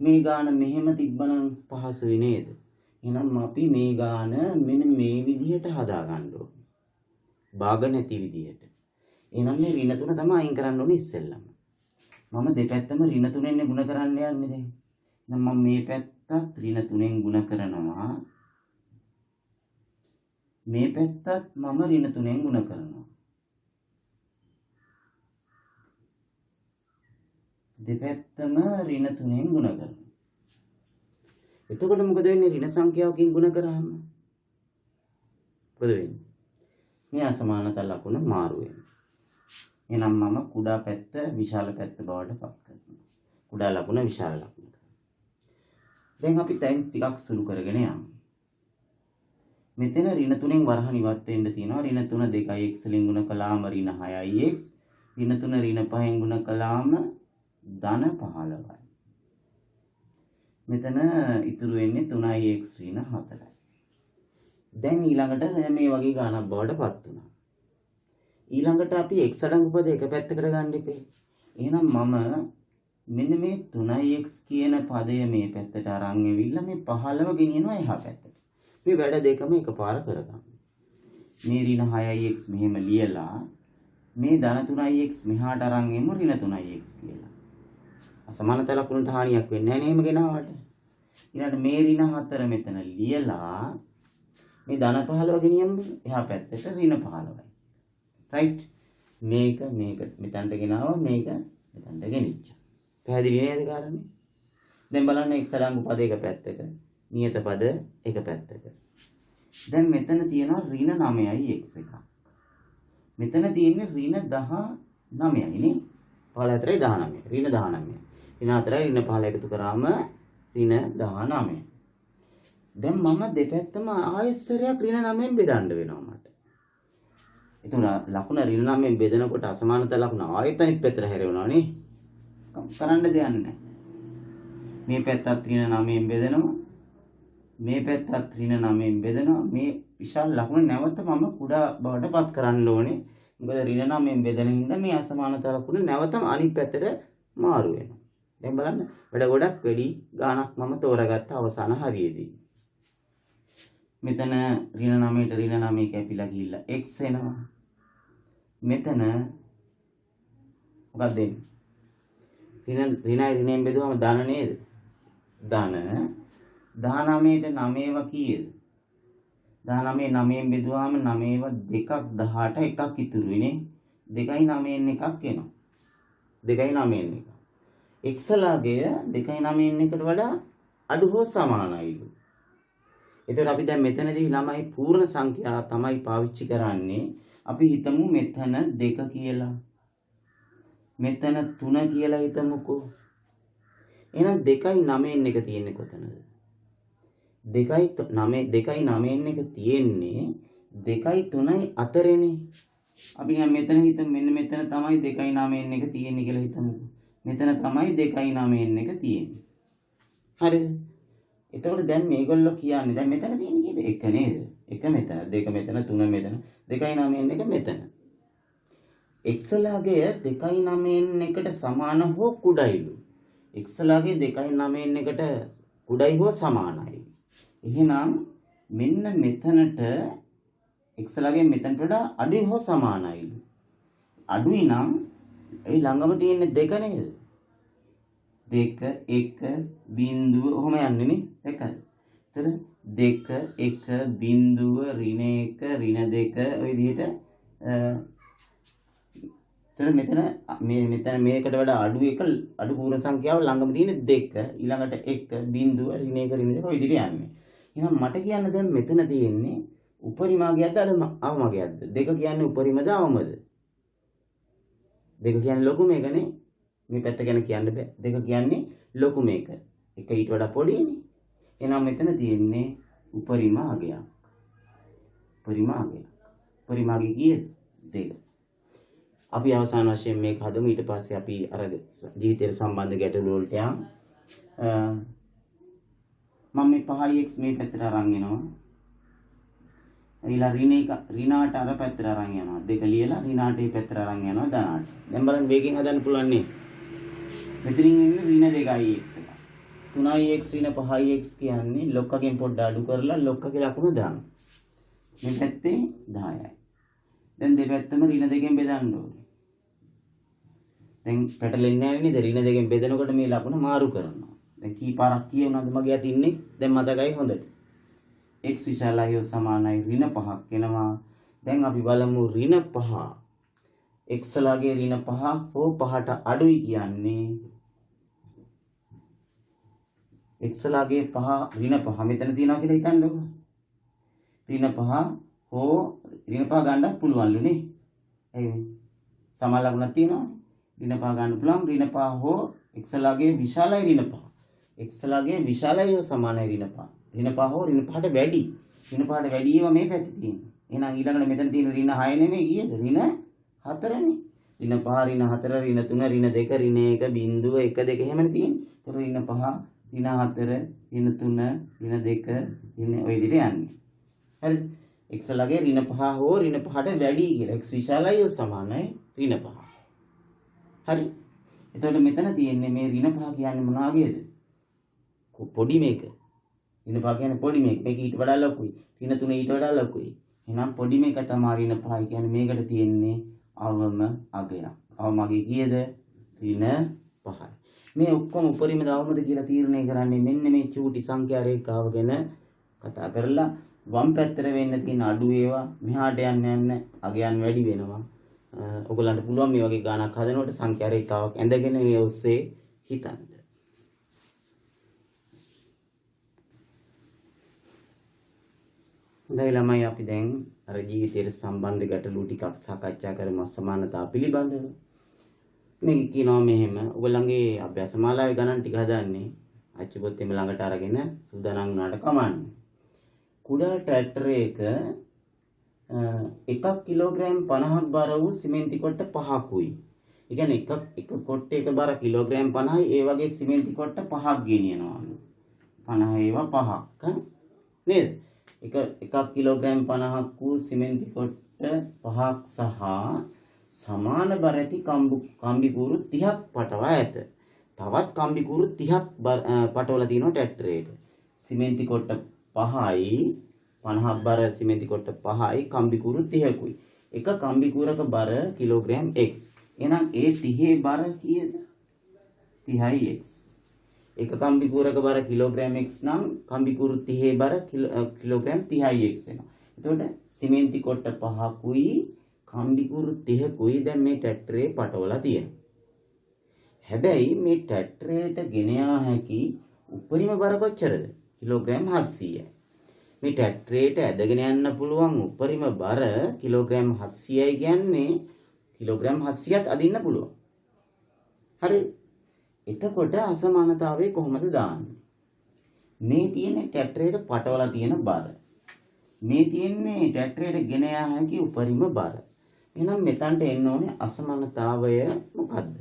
මේ ගාන මෙහෙම තිබ්බනම් පහසුයි නේද? එහෙනම් අපි මේ ගාන මෙන්න මේ විදිහට හදා ගන්න ඕනේ. භාග නැති විදිහට. එහෙනම් මේ ඍණ 3 තමයි අයින් කරන්න ඕනේ ඉස්සෙල්ලම. මම දෙපැත්තම ඍණ 3ෙන් ගුණ කරන්න යන්නේ දැන්. එහෙනම් මම මේ පැත්තත් ඍණ 3ෙන් ගුණ කරනවා. මේ පැත්තත් මම ඍණ 3ෙන් ගුණ කරනවා. දෙපැත්තම ඍණ 3ෙන් ගුණ කරනවා. එතකොට මොකද වෙන්නේ ඍණ සංඛ්‍යාවකින් ගුණ කරාම? මොකද වෙන්නේ? මේ අසමානතා ලකුණ මාරු වෙනවා. එහෙනම් මම කුඩා පැත්ත විශාල පැත්ත බවට පත් කරනවා. කුඩා ලකුණ විශාල ලකුණ. දැන් අපි දැන් ටිකක් සුළු කරගෙන යමු. මෙතන ඍණ 3ෙන් වරහන් ඉවත් වෙන්න තියෙනවා. ඍණ 3 2x වලින් ගුණ කළාම ඍණ 6x. ඍණ 3 ඍණ 5ෙන් ගුණ කළාම ධන 15යි. මෙතන ඉතුරු වෙන්නේ 3x ඍණ 4යි. දැන් ඊළඟට මේ වගේ ගානක් බවට පත් වුණා. ඊළඟට අපි x අඩංගු පද එක පැත්තකට ගන්න ඉපේ. එහෙනම් මම මෙන්න මේ 3x කියන පදය මේ පැත්තට අරන් ඇවිල්ලා මේ 15 ගෙනියනවා එහා පැත්තට. මේ වැඩ දෙකම එකපාර කරගන්න. මේ ඍණ 6x මෙහෙම ලියලා මේ ධන 3x මෙහාට අරන් එමු ඍණ 3x කියලා. අසමානතා ලකුණට හානියක් වෙන්නේ නැහැ නේ එහෙම ගෙනාවට. ඊළඟට මේ ඍණ 4 මෙතන ලියලා මේ ධන 15 ගෙනියමු එහා පැත්තට ඍණ 15යි. රයිට්? මේක මෙතනට ගෙනාවා මේක මෙතනට ගෙනිච්චා. පැහැදිලි නේද කාරණේ? දැන් බලන්න x අඩංගු පද එක පැත්තක, නියත පද එක පැත්තක. දැන් මෙතන තියෙනවා ඍණ 9යි x එකක්. මෙතන තියෙන්නේ ඍණ 19යි නේ. 15යි 19. ඍණ 19. ඍණ 4යි ඍණ 15 එකතු කරාම ඍණ 19. දැන් මම දෙපැත්තම ආයෙත් ඍණ 9ෙන් බෙදන්න වෙනවා මට. එතන ලකුණ ඍණ 9ෙන් බෙදනකොට අසමානතා ලකුණ ආයෙත් අනිත් පැත්තට හැරෙනවා නේ. කරන්න දෙයක් නැහැ. මේ පැත්තත් ඍණ 9ෙන් බෙදනවා. මේ පැත්තත් ඍණ 9ෙන් බෙදනවා. මේ විශාල ලකුණ නැවත මම කුඩා බවට පත් කරන්න ඕනේ. මොකද ඍණ 9ෙන් බෙදෙන හින්දා මේ අසමානතා ලකුණ නැවතම අනිත් පැත්තට මාරු වෙනවා. දැන් බලන්න වැඩ ගොඩක් වැඩි ගාණක් මම තෝරාගත්ත අවසාන හරියේදී. මෙතන ඍණ 9ට ඍණ 9 කැපිලා ගිහිල්ලා x එනවා. මෙතන මොකක්ද එන්නේ? ඍණයි ඍණයෙන් බෙදුවම ධන නේද? ධන 19ට 9ව කීයද? 19 9න් බෙදුවාම 9ව 2ක් 18 එකක් ඉතුරු වෙන්නේ. 2යි 9න් එකක් එනවා. 2යි 9න් එක. x ලගය 2යි 9න් එකට වඩා අඩු හෝ සමානයිලු. එතකොට අපි දැන් මෙතනදී ළමයි පූර්ණ සංඛ්‍යා තමයි පාවිච්චි කරන්නේ. අපි හිතමු මෙතන 2 කියලා. මෙතන 3 කියලා හිතමුකෝ. එහෙනම් 2යි 9න් එක තියෙන්නේ කොතනද? 2යි 9න් එක තියෙන්නේ 2යි 3යි අතරේනේ. අපි දැන් මෙතන හිතමු මෙන්න මෙතන තමයි 2යි 9න් එක තියෙන්නේ කියලා හිතමුකෝ. මෙතන තමයි 2යි 9න් එක තියෙන්නේ. හරිද? එතකොට දැන් මේගොල්ලෝ කියන්නේ දැන් මෙතන තියෙන්නේ කීයද? 1 නේද? 1 මෙතන, 2 මෙතන, 3 මෙතන, 2යි 9න් එක මෙතන. x ලගය 2යි 9න් එකට සමාන හෝ කුඩයිලු. x ලගය 2යි 9න් එකට කුඩයි හෝ සමානයි. එහෙනම් මෙන්න මෙතනට x ලගය මෙතනට වඩා අඩුයි හෝ සමානයිලු. අඩුයි නම් ඒ ළඟම තියෙන්නේ 2 නේද? 2 1 බිංදුව ඔහොම යන්නේ නේ 2. එතන 2 1 බිංදුව ඍණ 1 ඍණ 2 ඔය විදිහට එතන මෙතන මේකට වඩා අඩු පූර්ණ සංඛ්‍යාව ළඟම තියෙන 2 ඊළඟට 1 බිංදුව ඍණ 1 ඍණ 2 ඔය විදිහට යන්නේ. එහෙනම් මට කියන්න දැන් මෙතන තියෙන්නේ උපරිමාගයක්ද අවමගයක්ද? 2 කියන්නේ උපරිමද අවමද? 2 කියන්නේ ලොකු මේකනේ. මේ පැත්ත ගැන කියන්න බෑ. 2 කියන්නේ ලොකු මේක. 1 ඊට වඩා පොඩිනේ. එහෙනම් මෙතන තියෙන්නේ උපරිමාගයක්. උපරිමාගය කීයද? 2. අපි අවසාන වශයෙන් මේක හදමු. ඊට පස්සේ අපි අර ජීවිතයට සම්බන්ධ ගැටලු වලට යමු. මම මේ 5x මේ පැත්තට අරන් එනවා. ඊළඟ ඍණාට අර පැත්තට අරන් යනවා. 2 ලියලා ඍණාට මේ පැත්තට අරන් යනවා ධනාට. දැන් බලන්න වේගෙන් හදන්න පුළුවන් නේ. මෙතනින් එන්නේ ඍණ 2ix එක. 3ix ඍණ 5ix කියන්නේ ලොක්කගෙන් පොඩ්ඩ අඩු කරලා ලොක්කගේ ලකුණ දාන්න. මේ පැත්තේ 10යි. දැන් දෙපැත්තම ඍණ 2කින් බෙදන්න ඕනේ. දැන් පැටලෙන්නේ නැහැ නේද? ඍණ 2කින් බෙදනකොට මේ ලකුණ මාරු කරනවා. දැන් කී පාරක් කියවනවද මගේ අත ඉන්නේ? දැන් මතකයි හොඳට. x විශාලයි සමානයි ඍණ 5ක් වෙනවා. දැන් අපි බලමු ඍණ 5. x ලගේ ඍණ 5 හෝ 5ට අඩුයි කියන්නේ x ලගේ 5 ඍණ 5 මෙතන තියනවා කියලා හිතන්නකෝ. ඍණ 5 හෝ ඍණ 5 ගන්න පුළුවන්ලු නේ. එයි සමාන ලකුණක් තියෙනවා. ඍණ 5 ගන්න පුළුවන්. ඍණ 5 හෝ x ලගේ විශාලයි ඍණ 5. x ලගේ විශාලයි හෝ සමානයි ඍණ 5. ඍණ 5 හෝ ඍණ 5ට වැඩි. ඍණ 5ට වැඩි ඒවා මේ පැත්තේ තියෙනවා. එහෙනම් ඊළඟට මෙතන තියෙන ඍණ 6 නෙමෙයි කීයද? ඍණ 4නේ. ඍණ 5 ඍණ 4 ඍණ 3 ඍණ 2 ඍණ 1 බිංදුව 1 2 එහෙමනේ තියෙන්නේ. ඒතකොට ඍණ 5 ඍණ 4 ඍණ 3 ඍණ 2 ඍණ ඔය විදිහට යන්නේ. හරිද? x ලගේ ඍණ 5 හෝ ඍණ 5ට වැඩි කියලා. x විශාලයි හෝ සමානයි ඍණ 5. හරි? එතකොට මෙතන තියෙන්නේ මේ ඍණ 5 කියන්නේ මොනවාගේද? පොඩි මේක. ඍණ 5 කියන්නේ පොඩි මේක. මේක ඊට වඩා ලොකුයි. ඍණ 3 ඊට වඩා ලොකුයි. එහෙනම් පොඩි මේක තමයි ඍණ 5 කියන්නේ. මේකට තියෙන්නේ අවම අගයක්. අවම අගය කීයද? ඍණ 5යි. මේ ඔක්කොම උපරිමද අවමද කියලා තීරණය කරන්නේ මෙන්න මේ චූටි සංඛ්‍යා රේඛාව ගැන කතා කරලා වම් පැත්තට වෙන්න තියෙන අඩු ඒවා මෙහාට යන්න යන්න අගයන් වැඩි වෙනවා. ඔයගලන්ට පුළුවන් මේ වගේ ගානක් හදනකොට සංඛ්‍යා රේඛාවක් ඇඳගෙන මේ ඔස්සේ හිතන්න. හොඳයි ළමයි අපි දැන් අර ජීවිතයට සම්බන්ධ ගැටලු ටිකක් සාකච්ඡා කරමු අසමානතා පිළිබඳව. මේක කියනවා මෙහෙම ඔයගලන්ගේ අභ්‍යාස මාලාවේ ගණන් ටික හදන්නේ අච්චු පොත් එම ළඟට අරගෙන සූදානම් වුණාට කමන්නේ. කුඩා ට්‍රැක්ටර් එක 1 කිලෝග්‍රෑම් 50ක් බර වූ සිමෙන්ති කොට්ට 5කුයි. ඒ කියන්නේ එක කොට්ටයක බර කිලෝග්‍රෑම් 50යි ඒ වගේ සිමෙන්ති කොට්ට 5ක් ගෙනියනවා. 50 ඒවා 5ක් නේද? එක කිලෝග්‍රෑම් 50ක් වූ සිමෙන්ති කොට්ට 5ක් සහ සමාන බර ඇති කම්බි කූරු 30ක් පටවා ඇත. තවත් කම්බි කූරු 30ක් පටවලා තියෙනවා ට්‍රැක්ටරේට. සිමෙන්ති කොට්ට 5යි 50ක් බර සිමෙන්ති කොට්ට 5යි කම්බි කූරු 30කුයි. එක කම්බි කූරක බර කිලෝග්‍රෑම් x. එහෙනම් ඒ 30 බර කීයද? 30යි x. එක කම්බි කූරක බර කිලෝග්‍රෑම් x නම් කම්බි කූරු 30 බර කිලෝග්‍රෑම් 30යි x වෙනවා. එතකොට සිමෙන්ති කොට්ට 5කුයි කම්බි කූරු 30කුයි දැන් මේ ට්‍රැක්ටරේ පටවලා තියෙනවා. හැබැයි මේ ට්‍රැක්ටරේට ගෙන යා හැකි උපරිම බර කොච්චරද? කිලෝග්‍රෑම් 700යි. මේ ට්‍රැක්ටරේට ඇදගෙන යන්න පුළුවන් උපරිම බර කිලෝග්‍රෑම් 700යි කියන්නේ කිලෝග්‍රෑම් 700ත් අදින්න පුළුවන්. හරි. එතකොට අසමානතාවය කොහොමද දාන්නේ? මේ තියෙන ට්‍රැක්ටරේට පටවලා තියෙන බර. මේ තියෙන්නේ ට්‍රැක්ටරේට ගෙන යා හැකි උපරිම බර. එහෙනම් මෙතනට එන්න ඕනේ අසමානතාවය මොකද්ද?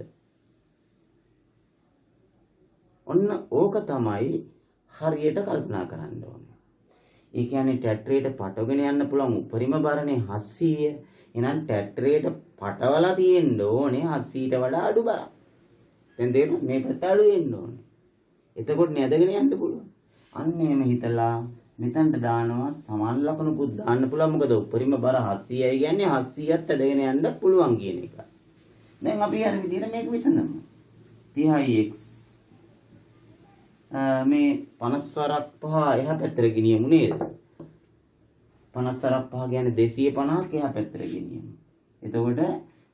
ඔන්න ඕක තමයි හරියට කල්පනා කරන්න ඕනේ. ඒ කියන්නේ ට්‍රැක්ටරේට පටවගෙන යන්න පුළුවන් උපරිම බරනේ 700. එහෙනම් ට්‍රැක්ටරේට පටවලා තියෙන්න ඕනේ 700ට වඩා අඩු බරක්. දැන් තේරුණා මේ පැත්ත අඩු වෙන්න ඕනේ. එතකොට නේදගෙන යන්න පුළුවන්. අන්න එහෙම හිතලා මෙතනට දානවා සමාන ලකුණුකුත් දාන්න පුළුවන්. මොකද උපරිම බර 700යි කියන්නේ 700ත් ඇදගෙන යන්න පුළුවන් කියන එක. දැන් අපි අර විදිහට මේක විසඳමු. 30x මේ 50 5 එහා පැත්තට ගෙනියමු නේද? 50 5 කියන්නේ 250ක් එහා පැත්තට ගෙනියමු. එතකොට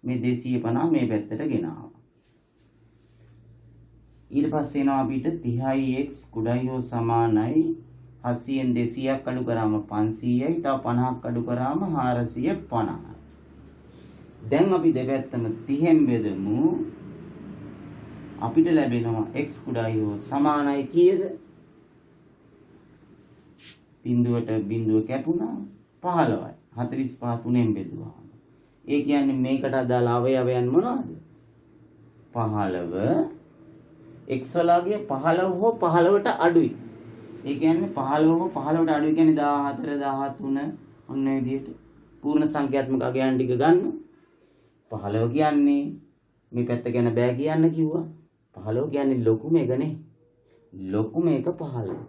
මේ 250 මේ පැත්තට ගෙනාවා. ඊට පස්සේ එනවා අපිට 30x කුඩායි හෝ සමානයි 700න් 200ක් අඩු කරාම 500යි. තව 50ක් අඩු කරාම 450. දැන් අපි දෙපැත්තම 30න් බෙදමු. අපිට ලැබෙනවා x කුඩායි හෝ සමානයි කීයද? බිඳුවට බිඳුව කැපුණා 15යි. 45 3ෙන් බෙදුවාම. ඒ කියන්නේ මේකට අදාළ අවයවයන් මොනවද? 15 x වලගේ 15 හෝ 15ට අඩුයි. ඒ කියන්නේ 15 හෝ 15ට අඩුයි කියන්නේ 14 13 ඔන්න ඒ විදිහට පූර්ණ සංඛ්‍යාත්මක අගයන් ටික ගන්න. 15 කියන්නේ මේ පැත්ත ගැන බෑ කියන්න කිව්වා. 15 කියන්නේ ලොකුම එකනේ. ලොකුම එක 15.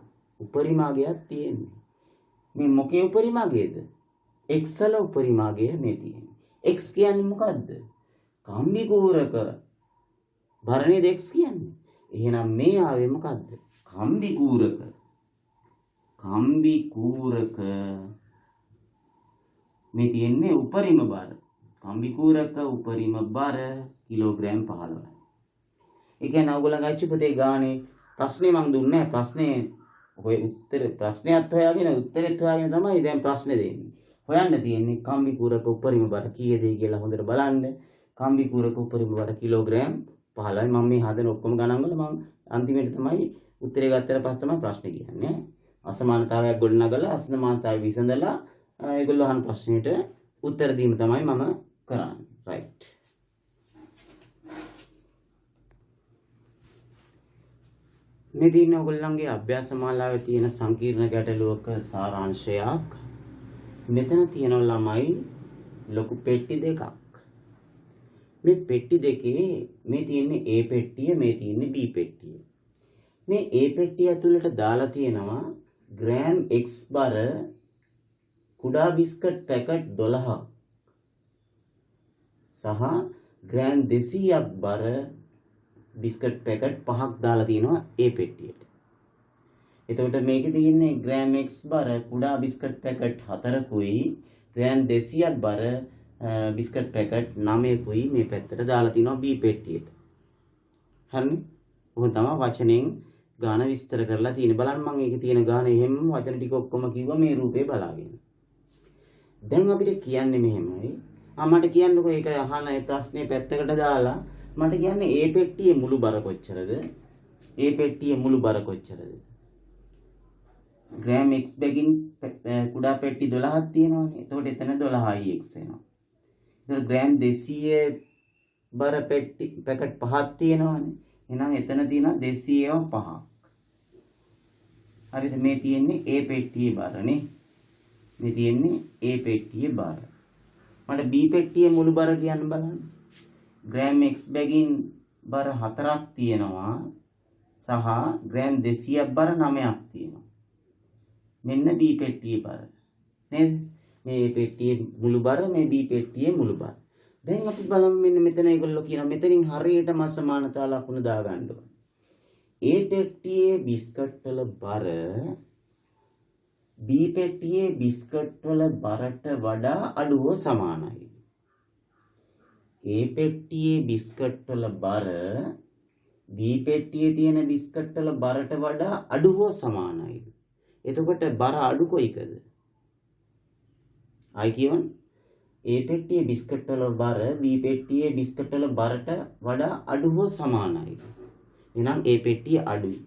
උපරිමාගයක් තියෙන්නේ. මේ මොකේ උපරිමාගයද? x වල උපරිමාගය මේ තියෙන්නේ. x කියන්නේ මොකද්ද? කම්බි කූරක බරණේ x කියන්නේ. එහෙනම් මේ ආවේ මොකද්ද? කම්බි කූරක. කම්බි කූරක මේ තියෙන්නේ උපරිම බර. කම්බි කූරක උපරිම බර කිලෝග්‍රෑම් 15යි. ඒ කියන්නේ ඔයගොල්ලෝ ගච්ච පුතේ ගානේ ප්‍රශ්නේ මම දුන්නේ නැහැ. ප්‍රශ්නේ ඔය උත්තර ප්‍රශ්නයත් හොයාගෙන උත්තරෙත් හොයාගෙන තමයි දැන් ප්‍රශ්නේ දෙන්නේ. හොයන්න තියෙන්නේ කම්බි කූරක උපරිම බර කීයද කියලා හොඳට බලන්න. කම්බි කූරක උපරිම බර කිලෝග්‍රෑම් 15යි. මම මේ හදන ඔක්කොම ගණන් වල මම අන්තිමේට තමයි උත්තරේ ගත්තට පස්සේ තමයි ප්‍රශ්නේ කියන්නේ. අසමානතාවයක් ගොඩනගලා අසමානතාවය විසඳලා ඒගොල්ලෝ අහන ප්‍රශ්නෙට උත්තර දීම තමයි මම කරන්නේ. රයිට්. මේ දින ඔයගොල්ලන්ගේ අභ්‍යාස මාලාවේ තියෙන සංකීර්ණ ගැටලුවක සාරාංශයක්. මෙතන තියෙන ළමයි ලොකු පෙට්ටි දෙකක්. මේ පෙට්ටි දෙකේ මේ තියෙන්නේ A පෙට්ටිය, මේ තියෙන්නේ B පෙට්ටිය. මේ A පෙට්ටිය ඇතුළට දාලා තියෙනවා ග්‍රෑම් x බර කුඩා බිස්කට් පැකට් 12ක් සහ ග්‍රෑම් 200ක් බර බිස්කට් පැකට් 5ක් දාලා තියෙනවා A පෙට්ටියට. එතකොට මේකේ තියෙන්නේ ග්‍රෑම් x බර කුඩා බිස්කට් පැකට් 4කුයි ග්‍රෑම් 200ක් බර බිස්කට් පැකට් 9කුයි මේ පැත්තට දාලා තිනවා B පෙට්ටියට. හරිනේ? ඔහොම තමයි වචනෙන් ගාන විස්තර කරලා තියෙන්නේ. බලන්න මම ඒකේ තියෙන ගාන එහෙම වචන ටික ඔක්කොම කිව්වා මේ රූපේ බලාගෙන. දැන් අපිට කියන්නේ මෙහෙමයි. මට කියන්නකෝ ඒක අහන ඒ ප්‍රශ්නේ පැත්තකට දාලා මට කියන්නේ A පෙට්ටියේ මුළු බර කොච්චරද? A පෙට්ටියේ මුළු බර කොච්චරද? ග්‍රෑම් x බැගින් කුඩා පෙට්ටි 12ක් තියෙනවානේ. එතකොට එතන 12යි x එනවා. එතකොට ග්‍රෑම් 200 බර පෙට්ටි පැකට් 5ක් තියෙනවානේ. එහෙනම් එතන තියෙනවා 205ක්. හරිද? මේ තියෙන්නේ A පෙට්ටියේ බරනේ. මේ තියෙන්නේ A පෙට්ටියේ බර. මට B පෙට්ටියේ මුළු බර කියන්න බලන්න. ග්‍රෑම් x බැගින් බර 4ක් තියෙනවා සහ ග්‍රෑම් 200ක් බර 9ක් තියෙනවා. මෙන්න B පෙට්ටියේ බර. නේද? මේ A පෙට්ටියේ මුළු බර, මේ B පෙට්ටියේ මුළු බර. දැන් අපි බලමු මෙන්න මෙතන ඒගොල්ලෝ කියනවා මෙතනින් හරියටම අසමානතා ලකුණු දාගන්න ඕනේ. A පෙට්ටියේ බිස්කට් වල බර B පෙට්ටියේ බිස්කට් වල බරට වඩා අඩු හෝ සමානයි. A පෙට්ටියේ බිස්කට් වල බර B පෙට්ටියේ තියෙන බිස්කට් වල බරට වඩා අඩු හෝ සමානයි. එතකොට බර අඩු කොයිකද? ආයි කියවන්න. A පෙට්ටියේ බිස්කට් වල බර B පෙට්ටියේ බිස්කට් වල බරට වඩා අඩු හෝ සමානයි. එහෙනම් A පෙට්ටිය අඩුයි.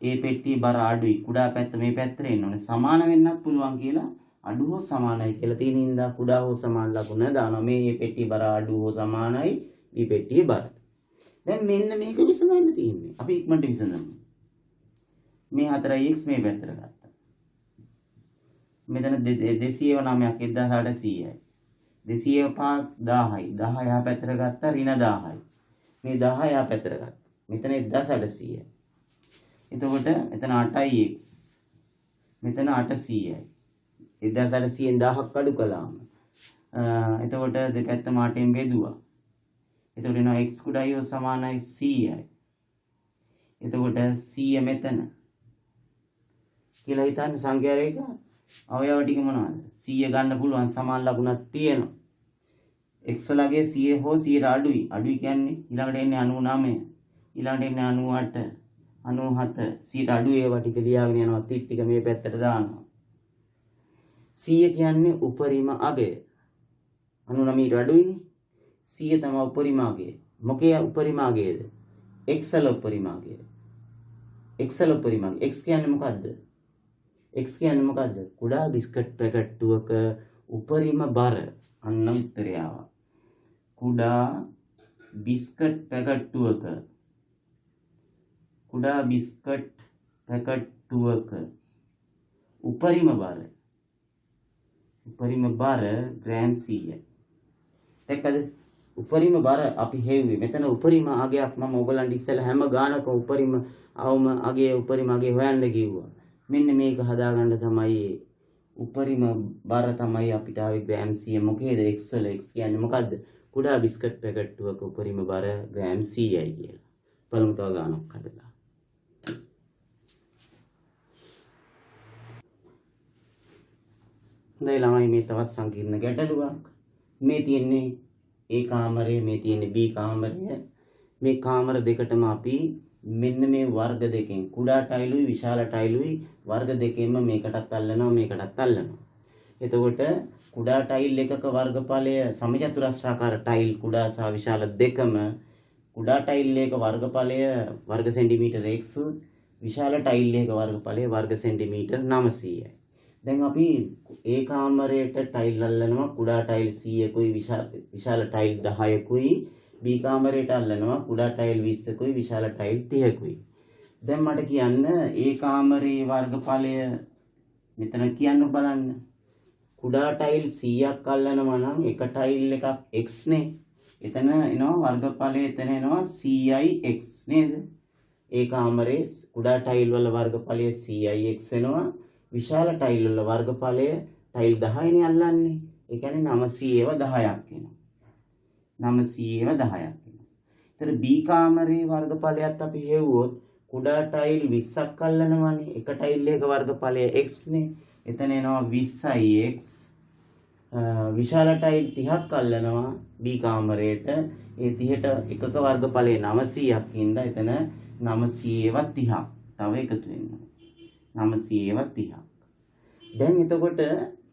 A පෙට්ටියේ බර අඩුයි. කුඩා පැත්ත මේ පැත්තට එන්න ඕනේ. සමාන වෙන්නත් පුළුවන් කියලා අඩු හෝ සමානයි කියලා තියෙන හින්දා කුඩා හෝ සමාන ලකුණ දානවා. මේ A පෙට්ටියේ බර අඩු හෝ සමානයි B පෙට්ටියේ බර. දැන් මෙන්න මේක විසඳන්න තියෙන්නේ. අපි ඉක්මනට විසඳමු. මේ 4x මේ පැත්තට ගත්තා. මෙතන 209ක් 1800යි. 205 1000යි. 10 යා පැත්තට ගත්තා ඍණ 1000යි. මේ 10 යා පැත්තට ගත්තා. මෙතන 1800යි. එතකොට එතන 8x. මෙතන 800යි. 1800ෙන් 1000ක් අඩු කළාම එතකොට දෙපැත්තම 8ෙන් බෙදුවා. එතකොට එනවා x කුඩායි හෝ සමානයි 100යි. එතකොට 100 මෙතන කියලා හිතන්න සංඛ්‍යා රේඛ අවයව ටික මොනවද? 100 ගන්න පුළුවන් සමාන ලකුණක් තියෙනවා. x වලගේ 100 හෝ 100ට අඩුයි. අඩුයි කියන්නේ ඊළඟට එන්නේ 99. ඊළඟට එන්නේ 98. 97 100ට අඩු ඒවා ටික ලියාගෙන යනවා. තිත් ටික මේ පැත්තට දානවා. 100 කියන්නේ උපරිම අගය. 99ට අඩුයිනේ. 100 තමයි උපරිම අගය. මොකේ උපරිම අගයද? x වල උපරිම අගය. x වල උපරිම අගය. x කියන්නේ මොකද්ද? x කියන්නේ මොකද්ද? කුඩා බිස්කට් පැකට්ටුවක උපරිම බර. අන්න උත්තරය ආවා. කුඩා බිස්කට් පැකට්ටුවක උපරිම බර ග්‍රෑම් 100යි. දැක්කද? උපරිම බර අපි හෙව්වේ. මෙතන උපරිම අගයක් මම ඔයගලන්ට ඉස්සෙල්ලා හැම ගානක උපරිම අගය හොයන්න කිව්වා. මෙන්න මේක හදාගන්න තමයි උපරිම බර තමයි අපිට ආවේ ග්‍රෑම් 100. මොකේද? x වල x කියන්නේ මොකද්ද? කුඩා බිස්කට් පැකට්ටුවක උපරිම බර ග්‍රෑම් 100යි කියලා. බලමු තව ගානක් හදලා. හොඳයි ළමයි මේ තවත් සංකීර්ණ ගැටලුවක්. මේ තියෙන්නේ A කාමරය, මේ තියෙන්නේ B කාමරය. මේ කාමර දෙකටම අපි මෙන්න මේ වර්ග දෙකෙන් කුඩා ටයිලුයි විශාල ටයිලුයි වර්ග දෙකෙන්ම මේකටත් අල්ලනවා මේකටත් අල්ලනවා. එතකොට කුඩා ටයිල් එකක වර්ගඵලය සමචතුරස්‍රාකාර ටයිල් කුඩා සහ විශාල දෙකම කුඩා ටයිල් එක වර්ගඵලය වර්ග සෙන්ටිමීටර x විශාල ටයිල් එක වර්ගඵලය වර්ග සෙන්ටිමීටර 900යි. දැන් අපි A කාමරයට ටයිල් අල්ලනවා කුඩා ටයිල් 100කුයි විශාල ටයිල් 10කුයි. B කාමරයට අල්ලනවා කුඩා ටයිල් 20කුයි විශාල ටයිල් 30කුයි. දැන් මට කියන්න A කාමරයේ වර්ගඵලය මෙතන කියන්න බලන්න. කුඩා ටයිල් 100ක් අල්ලනවා නම් එක ටයිල් එකක් x නේ. එතන එනවා වර්ගඵලය එතන එනවා 100යි x නේද? A කාමරයේ කුඩා ටයිල් වල වර්ගඵලය 100යි x එනවා. විශාල ටයිල් වල වර්ගඵලය ටයිල් 10නේ අල්ලන්නේ. ඒ කියන්නේ 900ව 10ක් එනවා. 900ව 10ක් එනවා. ඒතර B කාමරයේ වර්ගඵලයත් අපි හෙව්වොත් කුඩා ටයිල් 20ක් අල්ලනවානේ. එක ටයිල් එකක වර්ගඵලය x නේ. එතන එනවා 20යි x. විශාල ටයිල් 30ක් අල්ලනවා B කාමරයට. ඒ 30ට එකක වර්ගඵලය 900ක් ඉඳලා එතන 900ව 30ක් තව එකතු වෙනවා. 900ව 30ක්. දැන් එතකොට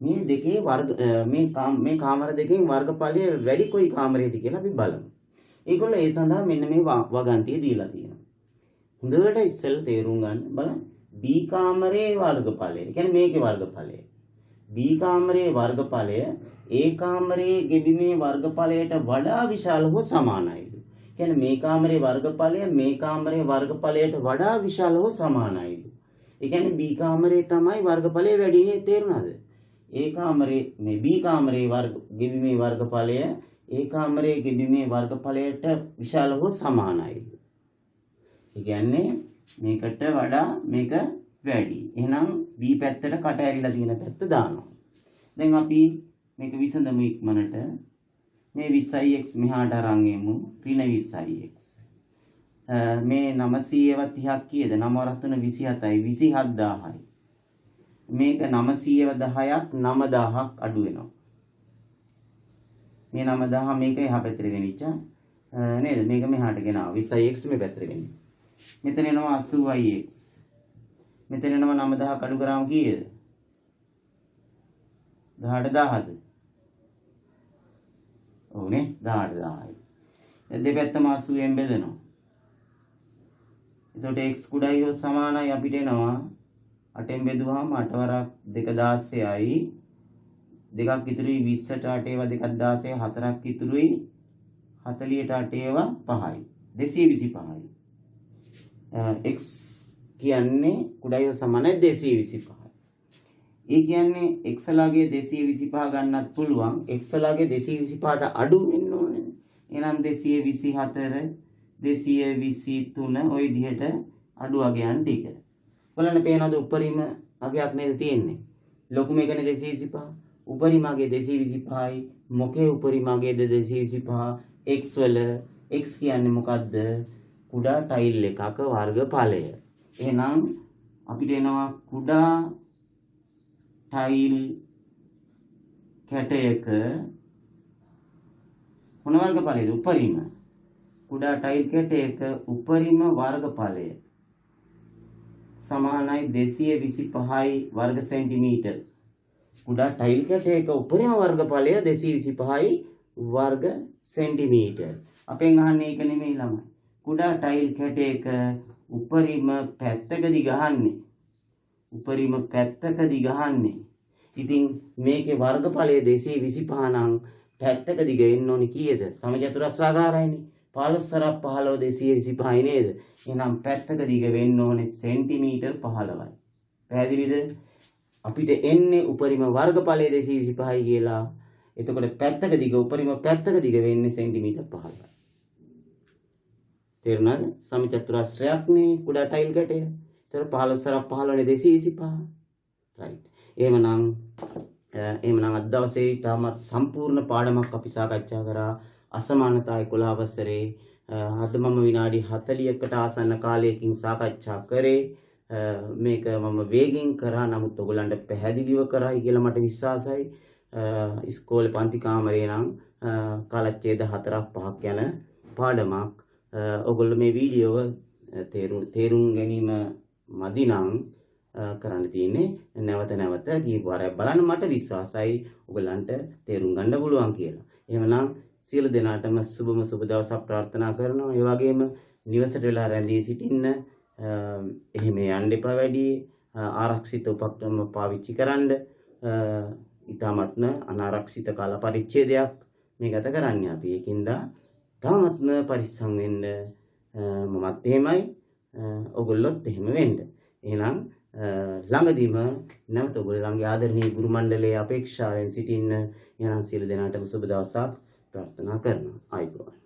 මේ දෙකේ වර්ග මේ කාමර දෙකෙන් වර්ගඵලය වැඩි කොයි කාමරයේද කියලා අපි බලමු. ඒගොල්ලෝ ඒ සඳහා මෙන්න මේ වගන්තිය දීලා තියෙනවා. හොඳට ඉස්සෙල්ලා තේරුම් ගන්න බලන්න. B කාමරයේ වර්ගඵලය. ඒ කියන්නේ මේකේ වර්ගඵලය. B කාමරයේ වර්ගඵලය A කාමරයේ ගෙබීමේ වර්ගඵලයට වඩා විශාල හෝ සමානයිලු. කියන්නේ මේ කාමරයේ වර්ගඵලය මේ කාමරයේ වර්ගඵලයට වඩා විශාල හෝ සමානයිලු. ඒ කියන්නේ B කාමරයේ තමයි වර්ගඵලය වැඩි නේ තේරුණාද? A කාමරයේ මේ B කාමරයේ ගෙබීමේ වර්ගඵලය A කාමරයේ ගෙබීමේ වර්ගඵලයට විශාල හෝ සමානයිලු. ඒ කියන්නේ මේකට වඩා මේක වැඩි. එහෙනම් B පැත්තට කට ඇරිලා තියෙන පැත්ත දානවා. දැන් අපි මේක විසඳමු ඉක්මනට. මේ 20ix මෙහාට අරන් එමු. ඍණ 20ix. මේ 930ක් කීයද? 9 3 27යි 27000යි. මේක 910ක් 9000ක් අඩු වෙනවා. මේ 9000 මේක එහා පැත්තට ගෙනිච්චා නේද? මේක මෙහාට ගෙනාවා. 20x මේ පැත්තට ගෙනිච්චා. මෙතන එනවා 80x. මෙතන එනවා 9000ක් අඩු කරාම කීයද? 18000ද? ඔව්නේ 18000යි. දෙපැත්තම 80ෙන් බෙදෙනවා. එතකොට x කුඩායි හෝ සමානයි අපිට එනවා 8ෙන් බෙදුවාම 8 වරක් 2 16යි. දෙකක් ඉතුරුයි 20ට 8 ඒවා දෙකක් 16 4ක් ඉතුරුයි 40ට 8 ඒවා 5යි 225යි. x කියන්නේ කුඩායි හෝ සමානයි 225යි. ඒ කියන්නේ x ලාගේ 225 ගන්නත් පුළුවන්. x ලාගේ 225ට අඩු වෙන්න ඕනේ. එහෙනම් 224 223 ওই විදිහට අඩු අගයන් ටික. බලන්න පේනවද උපරිම අගයක් නේද තියෙන්නේ? ලොකු මේකනේ 225. උපරිම අගය 225යි. මොකේ උපරිම අගයද 225? x වල x කියන්නේ මොකද්ද? කුඩා ටයිල් එකක වර්ගඵලය. එහෙනම් අපිට එනවා කුඩා ටයිල් කැටයක මොන වර්ගඵලයද? උපරිම. කුඩා ටයිල් කැටයක උපරිම වර්ගඵලය සමානයි 225යි වර්ග සෙන්ටිමීටර්. කුඩා ටයිල් කැටයක උපරිම වර්ගඵලය 225යි වර්ග සෙන්ටිමීටර්. අපෙන් අහන්නේ ඒක නෙමෙයි ළමයි. කුඩා ටයිල් කැටයක උපරිම පැත්තකදී ගහන්නේ. උපරිම පැත්තකදී ගහන්නේ. ඉතින් මේකේ වර්ගඵලය 225 නම් පැත්තකදී ගෙන්න ඕනේ කීයද? සමචතුරස්‍රාකාරයිනේ. 15 සරක් 15 225යි නේද? එහෙනම් පැත්තකදී වෙන්න ඕනේ සෙන්ටිමීටර් 15යි. පැහැදිලිද? අපිට එන්නේ උපරිම වර්ගඵලය 225යි කියලා. එතකොට පැත්තකදී උපරිම පැත්තකදී වෙන්නේ සෙන්ටිමීටර් 15යි. තේරුණාද? සමචතුරස්‍රයක්නේ කුඩා ටයිල් කැටය. ඒතර 15 සරක් 15නේ 225. රයිට්. එහෙමනම් අද දවසේ තාමත් සම්පූර්ණ පාඩමක් අපි සාකච්ඡා කරා. අසමානතා 11 වසරේ අද මම විනාඩි 40කට ආසන්න කාලයකින් සාකච්ඡා කරේ. මේක මම වේගෙන් කරා. නමුත් ඔයගලන්ට පැහැදිලිව කරායි කියලා මට විශ්වාසයි. ඉස්කෝලේ පන්ති කාමරේ නම් කාලච්ඡේද 4ක් 5ක් යන පාඩමක්. ඔයගොල්ලෝ මේ වීඩියෝව තේරුම් ගැනීම මදි නම් කරන්න තියෙන්නේ නැවත නැවත කීප වාරයක් බලන්න. මට විශ්වාසයි ඔයගලන්ට තේරුම් ගන්න පුළුවන් කියලා. එහෙමනම් සියලු දෙනාටම සුබම සුබ දවසක් ප්‍රාර්ථනා කරනවා. ඒ වගේම නිවසට වෙලා රැඳී සිටින්න. එහෙම යන්න එපා වැඩි. ආරක්ෂිත උපක්‍රම පාවිච්චි කරන්න. ඊටමත්ම අනාරක්ෂිත කාල පරිච්ඡේදයක් මේ ගත කරන්නේ අපි. ඒකින්ද තාමත්ම පරිස්සම් වෙන්න. මමත් එහෙමයි. ඔයගොල්ලොත් එහෙම වෙන්න. එහෙනම් ළඟදීම නැවත ඔයගොල්ලන්ගේ ආදරණීය ගුරු මණ්ඩලයේ අපේක්ෂාවෙන් සිටින්න. එහෙනම් සියලු දෙනාටම සුබ දවසක් ප්‍රාර්ථනා කරනවා. ආයිබෝවන්.